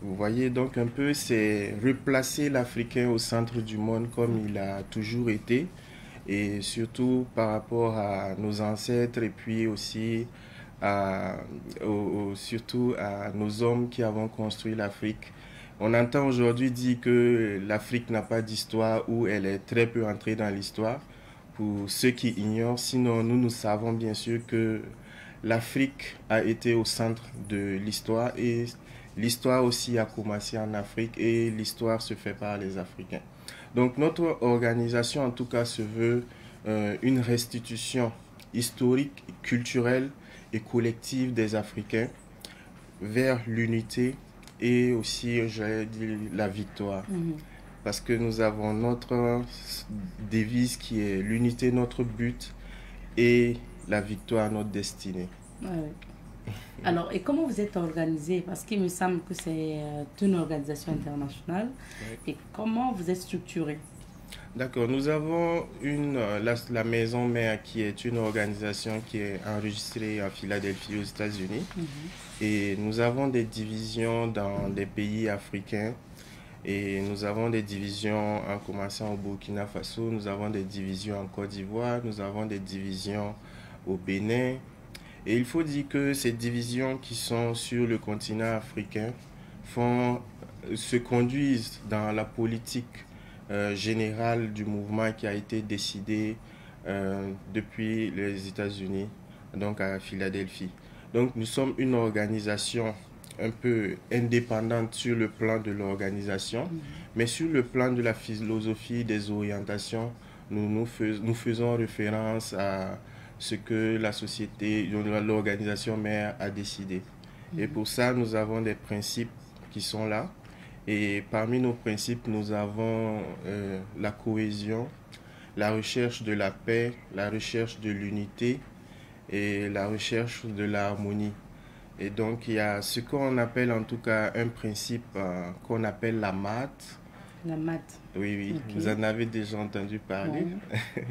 Vous voyez, donc un peu, c'est replacer l'Africain au centre du monde comme il a toujours été. Et surtout par rapport à nos ancêtres et puis aussi surtout à nos hommes qui avons construit l'Afrique. On entend aujourd'hui dire que l'Afrique n'a pas d'histoire ou elle est très peu entrée dans l'histoire. Pour ceux qui ignorent, sinon nous savons bien sûr que l'Afrique a été au centre de l'histoire et l'histoire aussi a commencé en Afrique et l'histoire se fait par les Africains. Donc notre organisation en tout cas se veut une restitution historique, culturelle et collective des Africains vers l'unité et aussi, j'allais dire, la victoire. Parce que nous avons notre devise qui est l'unité, notre but, et la victoire, notre destinée. Ouais, ouais. Alors, et comment vous êtes organisé? Parce qu'il me semble que c'est une organisation internationale. Ouais. Et comment vous et structuré? D'accord, nous avons la Maison Mère qui est une organisation qui est enregistrée à Philadelphie aux États-Unis. Et nous avons des divisions dans des pays africains. Et nous avons des divisions en commençant au Burkina Faso, nous avons des divisions en Côte d'Ivoire, nous avons des divisions au Bénin. Et il faut dire que ces divisions qui sont sur le continent africain se conduisent dans la politique générale du mouvement qui a été décidé depuis les États-Unis, donc à Philadelphie. Donc nous sommes une organisation un peu indépendante sur le plan de l'organisation, mais sur le plan de la philosophie, des orientations, nous faisons référence à ce que la société, l'organisation mère a décidé. Et pour ça, nous avons des principes qui sont là. Et parmi nos principes, nous avons la cohésion, la recherche de la paix, la recherche de l'unité et la recherche de l'harmonie. Et donc, il y a ce qu'on appelle en tout cas un principe qu'on appelle la MAT. La MAT. Oui, oui, Okay. Vous en avez déjà entendu parler. Ouais.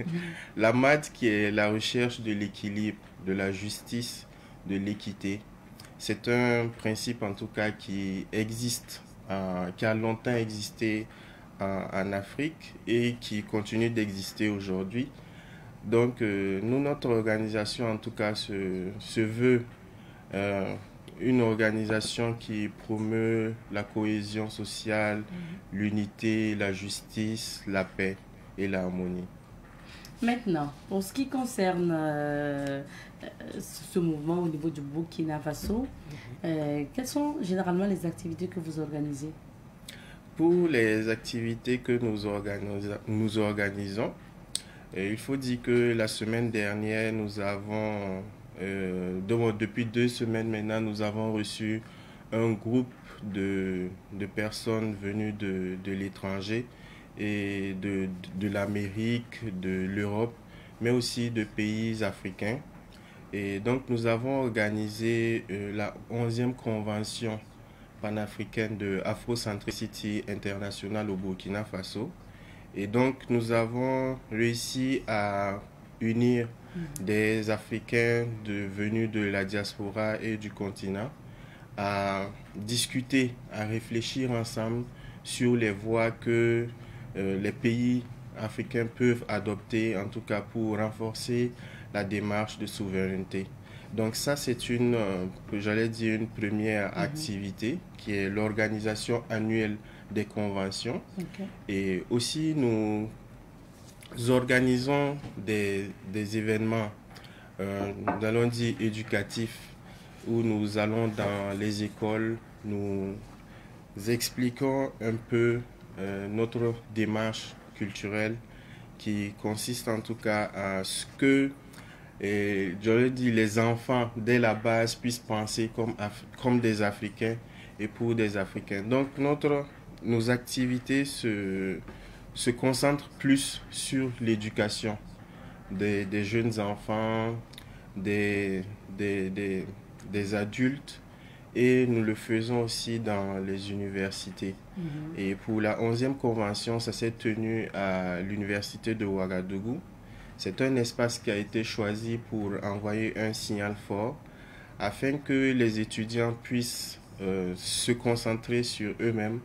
La MAT qui est la recherche de l'équilibre, de la justice, de l'équité. C'est un principe en tout cas qui existe, qui a longtemps existé en Afrique et qui continue d'exister aujourd'hui. Donc, nous, notre organisation en tout cas se veut une organisation qui promeut la cohésion sociale, l'unité, la justice, la paix et l'harmonie. Maintenant, pour ce qui concerne ce mouvement au niveau du Burkina Faso, quelles sont généralement les activités que vous organisez? Pour les activités que nous organisons, il faut dire que la semaine dernière, nous avons, depuis 2 semaines maintenant, nous avons reçu un groupe de personnes venues de l'étranger et de l'Amérique, de l'Europe, mais aussi de pays africains. Et donc nous avons organisé la 11e convention panafricaine de Afrocentricity International au Burkina Faso. Et donc nous avons réussi à unir des Africains venus de la diaspora et du continent à discuter, à réfléchir ensemble sur les voies que les pays africains peuvent adopter, en tout cas pour renforcer la démarche de souveraineté. Donc ça, c'est une première activité qui est l'organisation annuelle des conventions. Okay. Et aussi, nous organisons des événements, nous allons dire éducatifs, où nous allons dans les écoles, nous expliquons un peu notre démarche culturelle qui consiste en tout cas à ce que les enfants dès la base puissent penser comme des Africains et pour des Africains. Donc nos activités se concentrent plus sur l'éducation des jeunes enfants, des adultes, et nous le faisons aussi dans les universités. Et pour la 11e convention, ça s'est tenu à l'université de Ouagadougou. C'est un espace qui a été choisi pour envoyer un signal fort afin que les étudiants puissent se concentrer sur eux-mêmes,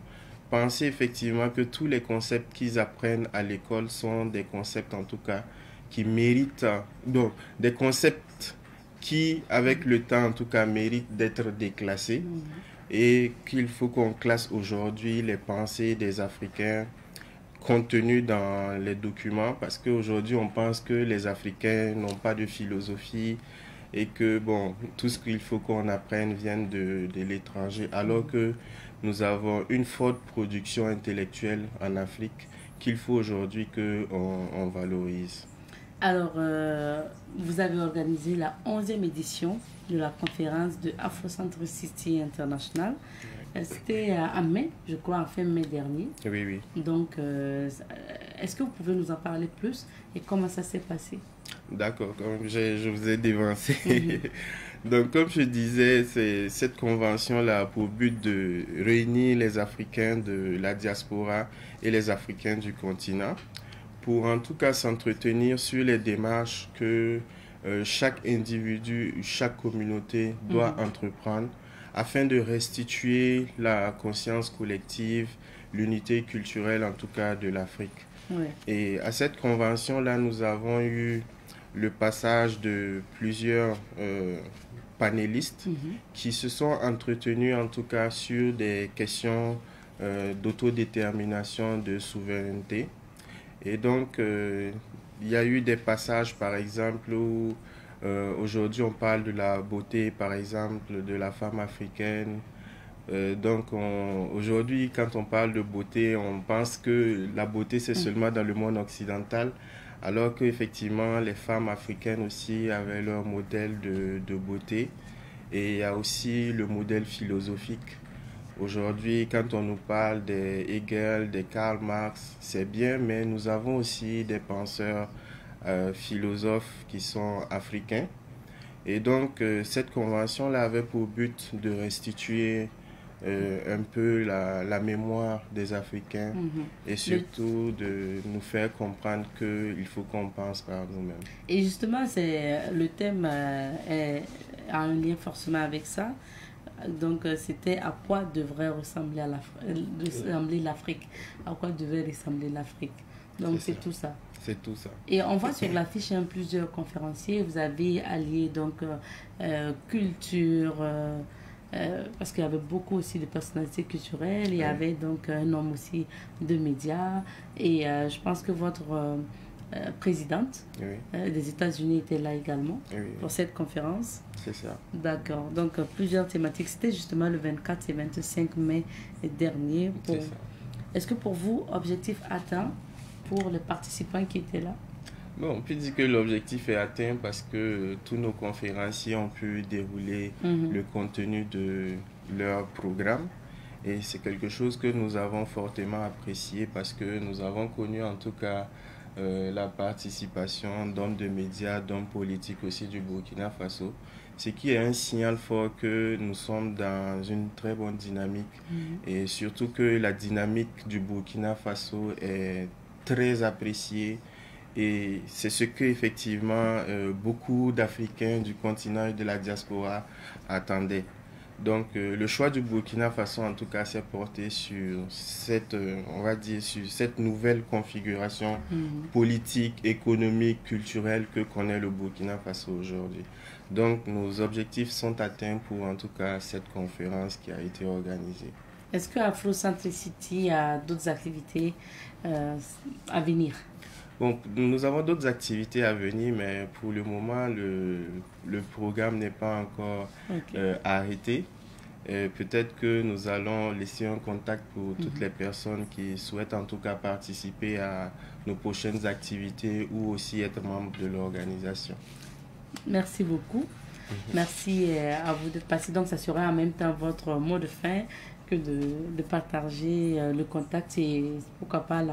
penser effectivement que tous les concepts qu'ils apprennent à l'école sont des concepts en tout cas qui méritent, donc des concepts qui avec le temps en tout cas méritent d'être déclassés et qu'il faut qu'on classe aujourd'hui les pensées des Africains contenues dans les documents, parce qu'aujourd'hui on pense que les Africains n'ont pas de philosophie et que bon, tout ce qu'il faut qu'on apprenne vient de l'étranger, alors que nous avons une forte production intellectuelle en Afrique qu'il faut aujourd'hui qu'on valorise. Alors, vous avez organisé la 11e édition de la conférence de Afrocentricity International. C'était en mai, je crois, en fin mai dernier. Oui, oui. Donc, est-ce que vous pouvez nous en parler plus et comment ça s'est passé? D'accord, comme je vous ai dévancé. Donc, comme je disais, cette convention-là a pour but de réunir les Africains de la diaspora et les Africains du continent pour en tout cas s'entretenir sur les démarches que chaque individu, chaque communauté doit entreprendre afin de restituer la conscience collective, l'unité culturelle en tout cas de l'Afrique. Ouais. Et à cette convention-là, nous avons eu le passage de plusieurs panélistes qui se sont entretenus en tout cas sur des questions d'autodétermination, de souveraineté. Et donc, il y a eu des passages, par exemple, où aujourd'hui on parle de la beauté, par exemple, de la femme africaine. Donc, aujourd'hui, quand on parle de beauté, on pense que la beauté, c'est seulement dans le monde occidental, alors qu'effectivement, les femmes africaines aussi avaient leur modèle de beauté. Et il y a aussi le modèle philosophique. Aujourd'hui, quand on nous parle des Hegel, des Karl Marx, c'est bien, mais nous avons aussi des penseurs philosophes qui sont africains. Et donc, cette convention-là avait pour but de restituer un peu la mémoire des Africains et surtout de nous faire comprendre qu'il faut qu'on pense par nous-mêmes. Et justement, le thème a un lien forcément avec ça. Donc, c'était à quoi devrait ressembler l'Afrique. À quoi devrait ressembler l'Afrique. Donc, c'est tout ça. C'est tout ça. Et on voit sur l'affiche plusieurs conférenciers. Vous avez allié donc culture, parce qu'il y avait beaucoup aussi de personnalités culturelles. Il y avait donc un homme aussi de médias. Et je pense que votre présidente des États-Unis était là également pour cette conférence. C'est ça. D'accord. Donc, plusieurs thématiques. C'était justement le 24 et 25 mai dernier. C'est ça. Est-ce que pour vous, objectif atteint pour les participants qui étaient là? Bon, on peut dire que l'objectif est atteint parce que tous nos conférenciers ont pu dérouler le contenu de leur programme. Et c'est quelque chose que nous avons fortement apprécié parce que nous avons connu en tout cas la participation d'hommes de médias, d'hommes politiques aussi du Burkina Faso, ce qui est un signal fort que nous sommes dans une très bonne dynamique et surtout que la dynamique du Burkina Faso est très appréciée et c'est ce que effectivement beaucoup d'Africains du continent et de la diaspora attendaient. Donc le choix du Burkina Faso en tout cas s'est porté sur cette, on va dire, sur cette nouvelle configuration politique, économique, culturelle que connaît le Burkina Faso aujourd'hui. Donc nos objectifs sont atteints pour en tout cas cette conférence qui a été organisée. Est-ce que Afrocentricity a d'autres activités à venir? Bon, nous avons d'autres activités à venir, mais pour le moment, le programme n'est pas encore arrêté. Peut-être que nous allons laisser un contact pour toutes les personnes qui souhaitent en tout cas participer à nos prochaines activités ou aussi être membres de l'organisation. Merci beaucoup. Merci à vous de passer. Donc, ça sera en même temps votre mot de fin que de partager le contact et pourquoi pas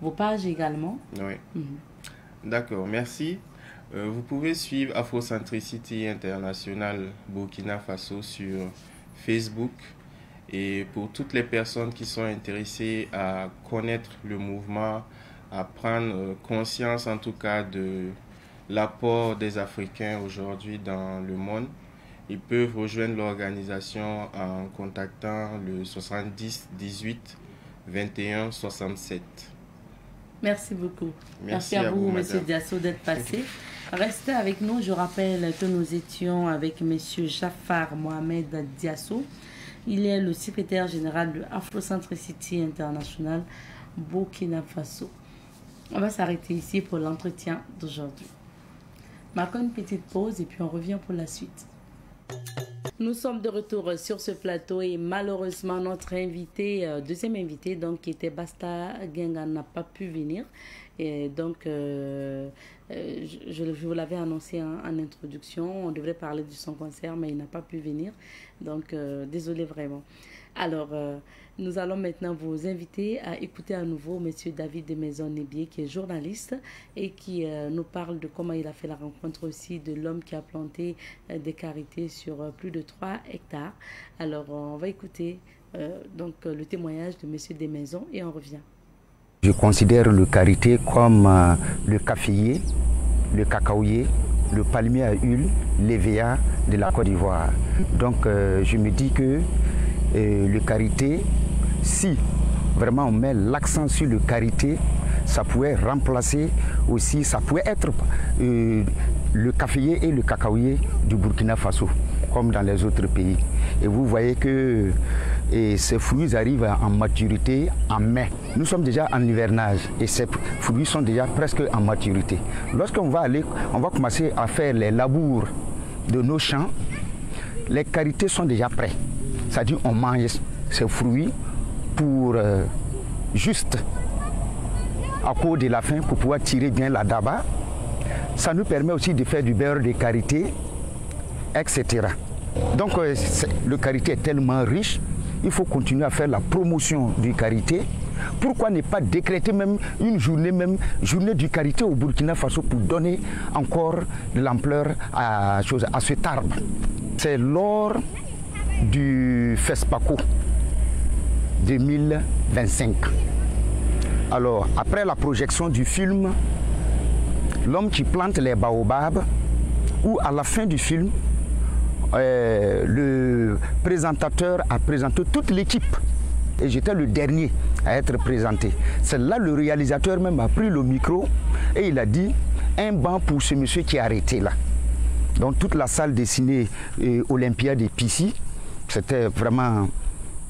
vos pages également. Oui. D'accord, merci. Vous pouvez suivre Afrocentricity International Burkina Faso sur Facebook. Et pour toutes les personnes qui sont intéressées à connaître le mouvement, à prendre conscience en tout cas de l'apport des Africains aujourd'hui dans le monde, ils peuvent rejoindre l'organisation en contactant le 70 18 21 67. Merci beaucoup. Merci à vous, Monsieur Diasso, d'être passé. Restez avec nous. Je rappelle que nous étions avec Monsieur Jafar Mohamed Diasso. Il est le secrétaire général de Afrocentricity International Burkina Faso. On va s'arrêter ici pour l'entretien d'aujourd'hui. Marquons une petite pause et puis on revient pour la suite. Nous sommes de retour sur ce plateau et malheureusement notre invité, deuxième invité, donc qui était Basta Genga, n'a pas pu venir. Et donc, je vous l'avais annoncé en introduction, on devrait parler de son concert, mais il n'a pas pu venir. Donc, désolé vraiment. Alors, nous allons maintenant vous inviter à écouter à nouveau M. David Desmaisons-Nébier, qui est journaliste et qui nous parle de comment il a fait la rencontre aussi de l'homme qui a planté des karités sur plus de 3 hectares. Alors, on va écouter donc le témoignage de M. Desmaisons et on revient. Je considère le karité comme le caféier, le cacaoyer, le palmier à huile, l'EVA de la Côte d'Ivoire. Donc je me dis que le karité, si vraiment on met l'accent sur le karité, ça pourrait remplacer aussi, ça pourrait être le caféier et le cacaoyer du Burkina Faso, comme dans les autres pays. Et vous voyez que ces fruits arrivent en maturité en mai. Nous sommes déjà en hivernage et ces fruits sont déjà presque en maturité. Lorsqu'on va aller, on va commencer à faire les labours de nos champs, les karités sont déjà prêts. C'est-à-dire on mange ces fruits pour juste à cause de la faim, pour pouvoir tirer bien la daba. Ça nous permet aussi de faire du beurre de karité, etc. Donc le karité est tellement riche, il faut continuer à faire la promotion du karité. Pourquoi ne pas décréter même une journée du karité au Burkina Faso pour donner encore de l'ampleur à cet arbre. C'est lors du FESPACO 2025. Alors, après la projection du film L'homme qui plante les baobabs, où à la fin du film, le présentateur a présenté toute l'équipe et j'étais le dernier à être présenté. C'est là le réalisateur même a pris le micro et il a dit un banc pour ce monsieur qui est arrêté là. Donc toute la salle dessinée Olympia de Pissy, c'était vraiment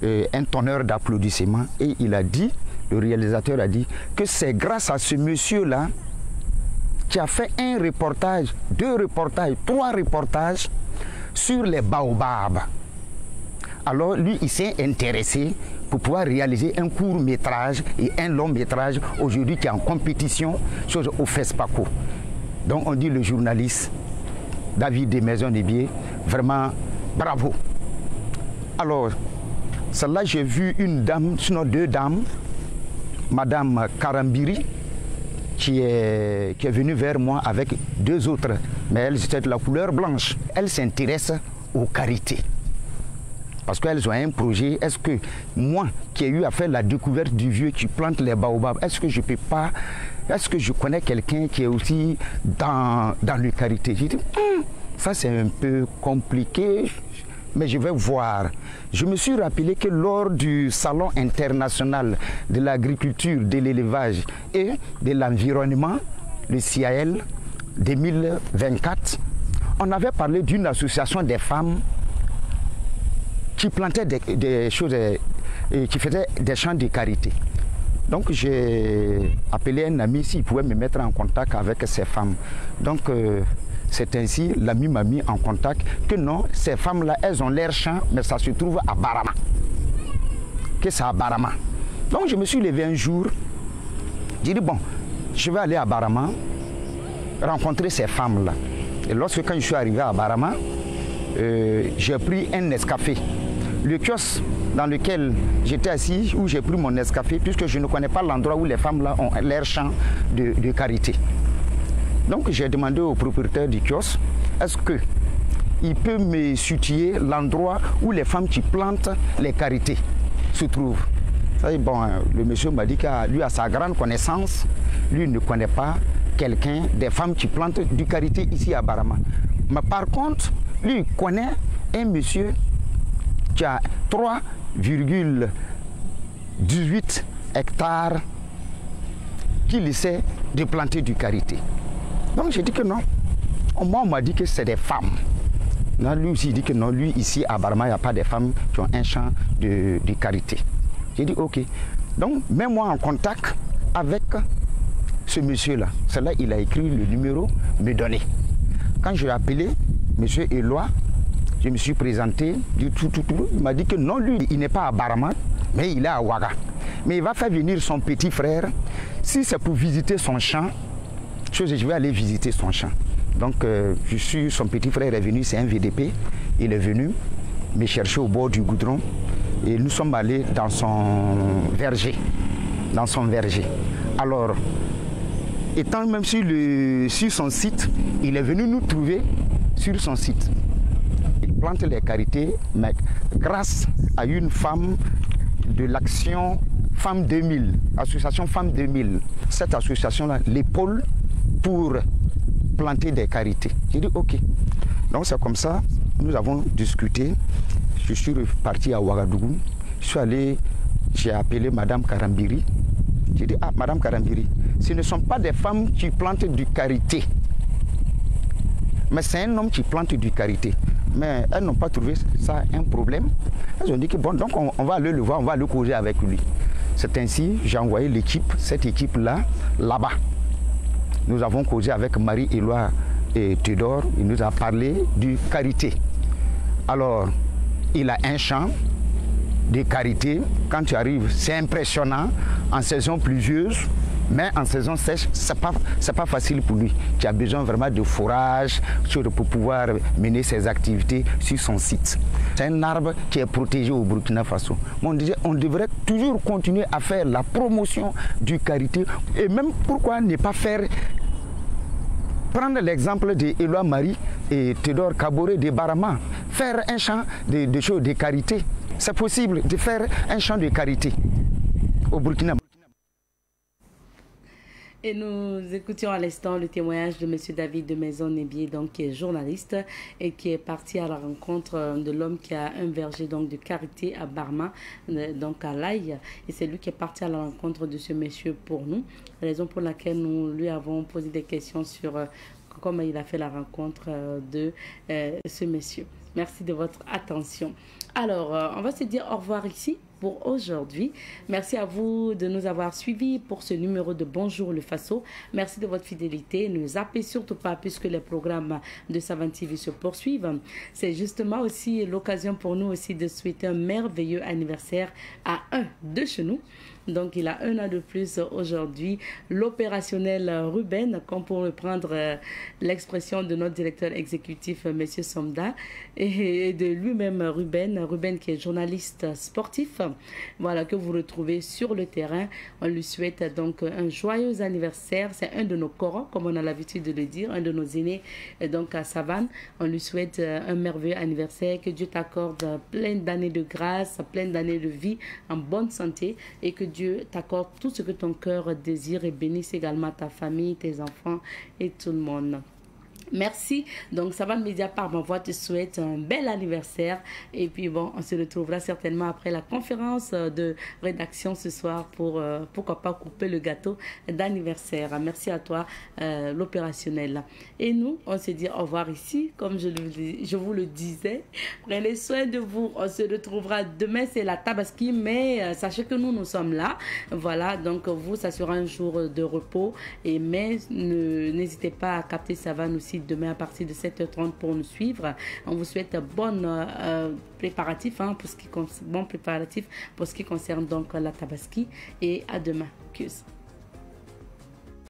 un tonneur d'applaudissements et il a dit, le réalisateur a dit que c'est grâce à ce monsieur là qui a fait un reportage, 2 reportages, 3 reportages sur les baobabs. Alors lui, il s'est intéressé pour pouvoir réaliser un court métrage et un long métrage aujourd'hui qui est en compétition au FESPACO. Donc on dit le journaliste David Desmaisons-Nébier, vraiment bravo. Alors, celle-là, j'ai vu une dame, sinon 2 dames, Madame Karambiri, qui est venue vers moi avec 2 autres, mais elles étaient de la couleur blanche. Elles s'intéressent aux karités. Parce qu'elles ont un projet. Est-ce que moi, qui ai eu à faire la découverte du vieux qui plante les baobabs, est-ce que je peux pas, est-ce que je connais quelqu'un qui est aussi dans le karité? J'ai dit, ça c'est un peu compliqué, mais je vais voir. Je me suis rappelé que lors du Salon international de l'agriculture, de l'élevage et de l'environnement, le CIAL 2024, on avait parlé d'une association des femmes qui plantaient des choses, qui faisaient des champs de karité. Donc j'ai appelé un ami s'il pouvait me mettre en contact avec ces femmes. Donc c'est ainsi, l'ami m'a mis en contact que non, ces femmes-là, elles ont leur champ, mais ça se trouve à Barama. Que c'est à Barama. Donc je me suis levé un jour, j'ai dit bon, je vais aller à Barama, rencontrer ces femmes-là. Et quand je suis arrivé à Barama, j'ai pris un Nescafé. Le kiosque dans lequel j'étais assis, où j'ai pris mon Nescafé, puisque je ne connais pas l'endroit où les femmes-là ont leur champ de karité. Donc j'ai demandé au propriétaire du kiosque, est-ce qu'il peut me situer l'endroit où les femmes qui plantent les karités se trouvent. Bon, le monsieur m'a dit que lui, à sa grande connaissance, lui ne connaît pas quelqu'un, des femmes qui plantent du karité ici à Barama. Mais par contre, lui, il connaît un monsieur qui a 3,18 hectares qu'il essaie de planter du karité. Donc j'ai dit que non. Moi, on m'a dit que c'est des femmes. Non, lui aussi, il dit que non. Lui, ici, à Barama, il n'y a pas de femmes qui ont un champ de karité. J'ai dit, ok. Donc, mets-moi en contact avec ce monsieur-là. C'est là il a écrit le numéro, me donner. Quand je l'ai appelé, monsieur Éloi, je me suis présenté, il m'a dit que non, lui, il n'est pas à Barama, mais il est à Ouaga. Mais il va faire venir son petit frère. Si c'est pour visiter son champ, je vais aller visiter son champ. Donc, son petit frère est venu, c'est un VDP. Il est venu me chercher au bord du goudron. et nous sommes allés dans son verger. Alors, étant même sur son site, il est venu nous trouver sur son site. Il plante les karités, mais grâce à une femme de l'action Femmes 2000, association Femmes 2000. Cette association-là l'épaule pour planter des karités. J'ai dit ok. Donc c'est comme ça, nous avons discuté. Je suis parti à Ouagadougou. Je suis allé, j'ai appelé Madame Karambiri. J'ai dit, ah Madame Karambiri, ce ne sont pas des femmes qui plantent du karité. Mais c'est un homme qui plante du karité. Mais elles n'ont pas trouvé ça un problème. Elles ont dit que bon, donc on va aller le voir, on va aller causer avec lui. C'est ainsi, j'ai envoyé l'équipe, cette équipe-là, là-bas. Nous avons causé avec Marie-Éloi et Théodore. Il nous a parlé du karité. Alors, il a un champ de karité. Quand tu arrives, c'est impressionnant. En saison pluvieuse, mais en saison sèche, c'est pas facile pour lui. Tu as besoin vraiment de fourrage pour pouvoir mener ses activités sur son site. C'est un arbre qui est protégé au Burkina Faso. On disait, on devrait toujours continuer à faire la promotion du karité. Et même pourquoi ne pas prendre l'exemple de Éloi Marie et Théodore Kaboré de Barama. Faire un champ de choses de karité. C'est possible de faire un champ de karité au Burkina. Et nous écoutions à l'instant le témoignage de M. David de Maison-Nébier, donc qui est journaliste et qui est parti à la rencontre de l'homme qui a un verger donc de karité à Barma, donc à l'Aïe. Et c'est lui qui est parti à la rencontre de ce monsieur pour nous. Raison pour laquelle nous lui avons posé des questions sur comment il a fait la rencontre de ce monsieur. Merci de votre attention. Alors, on va se dire au revoir ici pour aujourd'hui. Merci à vous de nous avoir suivis pour ce numéro de Bonjour le Faso. Merci de votre fidélité. Ne zappez surtout pas puisque les programmes de Savane TV se poursuivent. C'est justement aussi l'occasion pour nous aussi de souhaiter un merveilleux anniversaire à un de chez nous. Donc, il a un an de plus aujourd'hui. L'opérationnel Ruben, comme pour reprendre l'expression de notre directeur exécutif, M. Somda, et de lui-même Ruben qui est journaliste sportif, voilà, que vous retrouvez sur le terrain. On lui souhaite donc un joyeux anniversaire. C'est un de nos corons, comme on a l'habitude de le dire, un de nos aînés donc à Savane. On lui souhaite un merveilleux anniversaire. Que Dieu t'accorde plein d'années de grâce, plein d'années de vie, en bonne santé, et que Dieu t'accorde tout ce que ton cœur désire et bénisse également ta famille, tes enfants et tout le monde. Merci. Donc, Savane Média par ma voix te souhaite un bel anniversaire. Et puis, bon, on se retrouvera certainement après la conférence de rédaction ce soir pour, pourquoi pas, couper le gâteau d'anniversaire. Merci à toi, l'opérationnel. Et nous, on se dit au revoir ici. Comme je vous le disais, prenez soin de vous. On se retrouvera demain, c'est la Tabaski, mais sachez que nous sommes là. Voilà, donc vous, ça sera un jour de repos. Mais n'hésitez pas à capter Savane aussi demain à partir de 7h30 pour nous suivre. On vous souhaite bon préparatif, bon préparatif pour ce qui concerne donc la Tabaski, et à demain. Tschüss.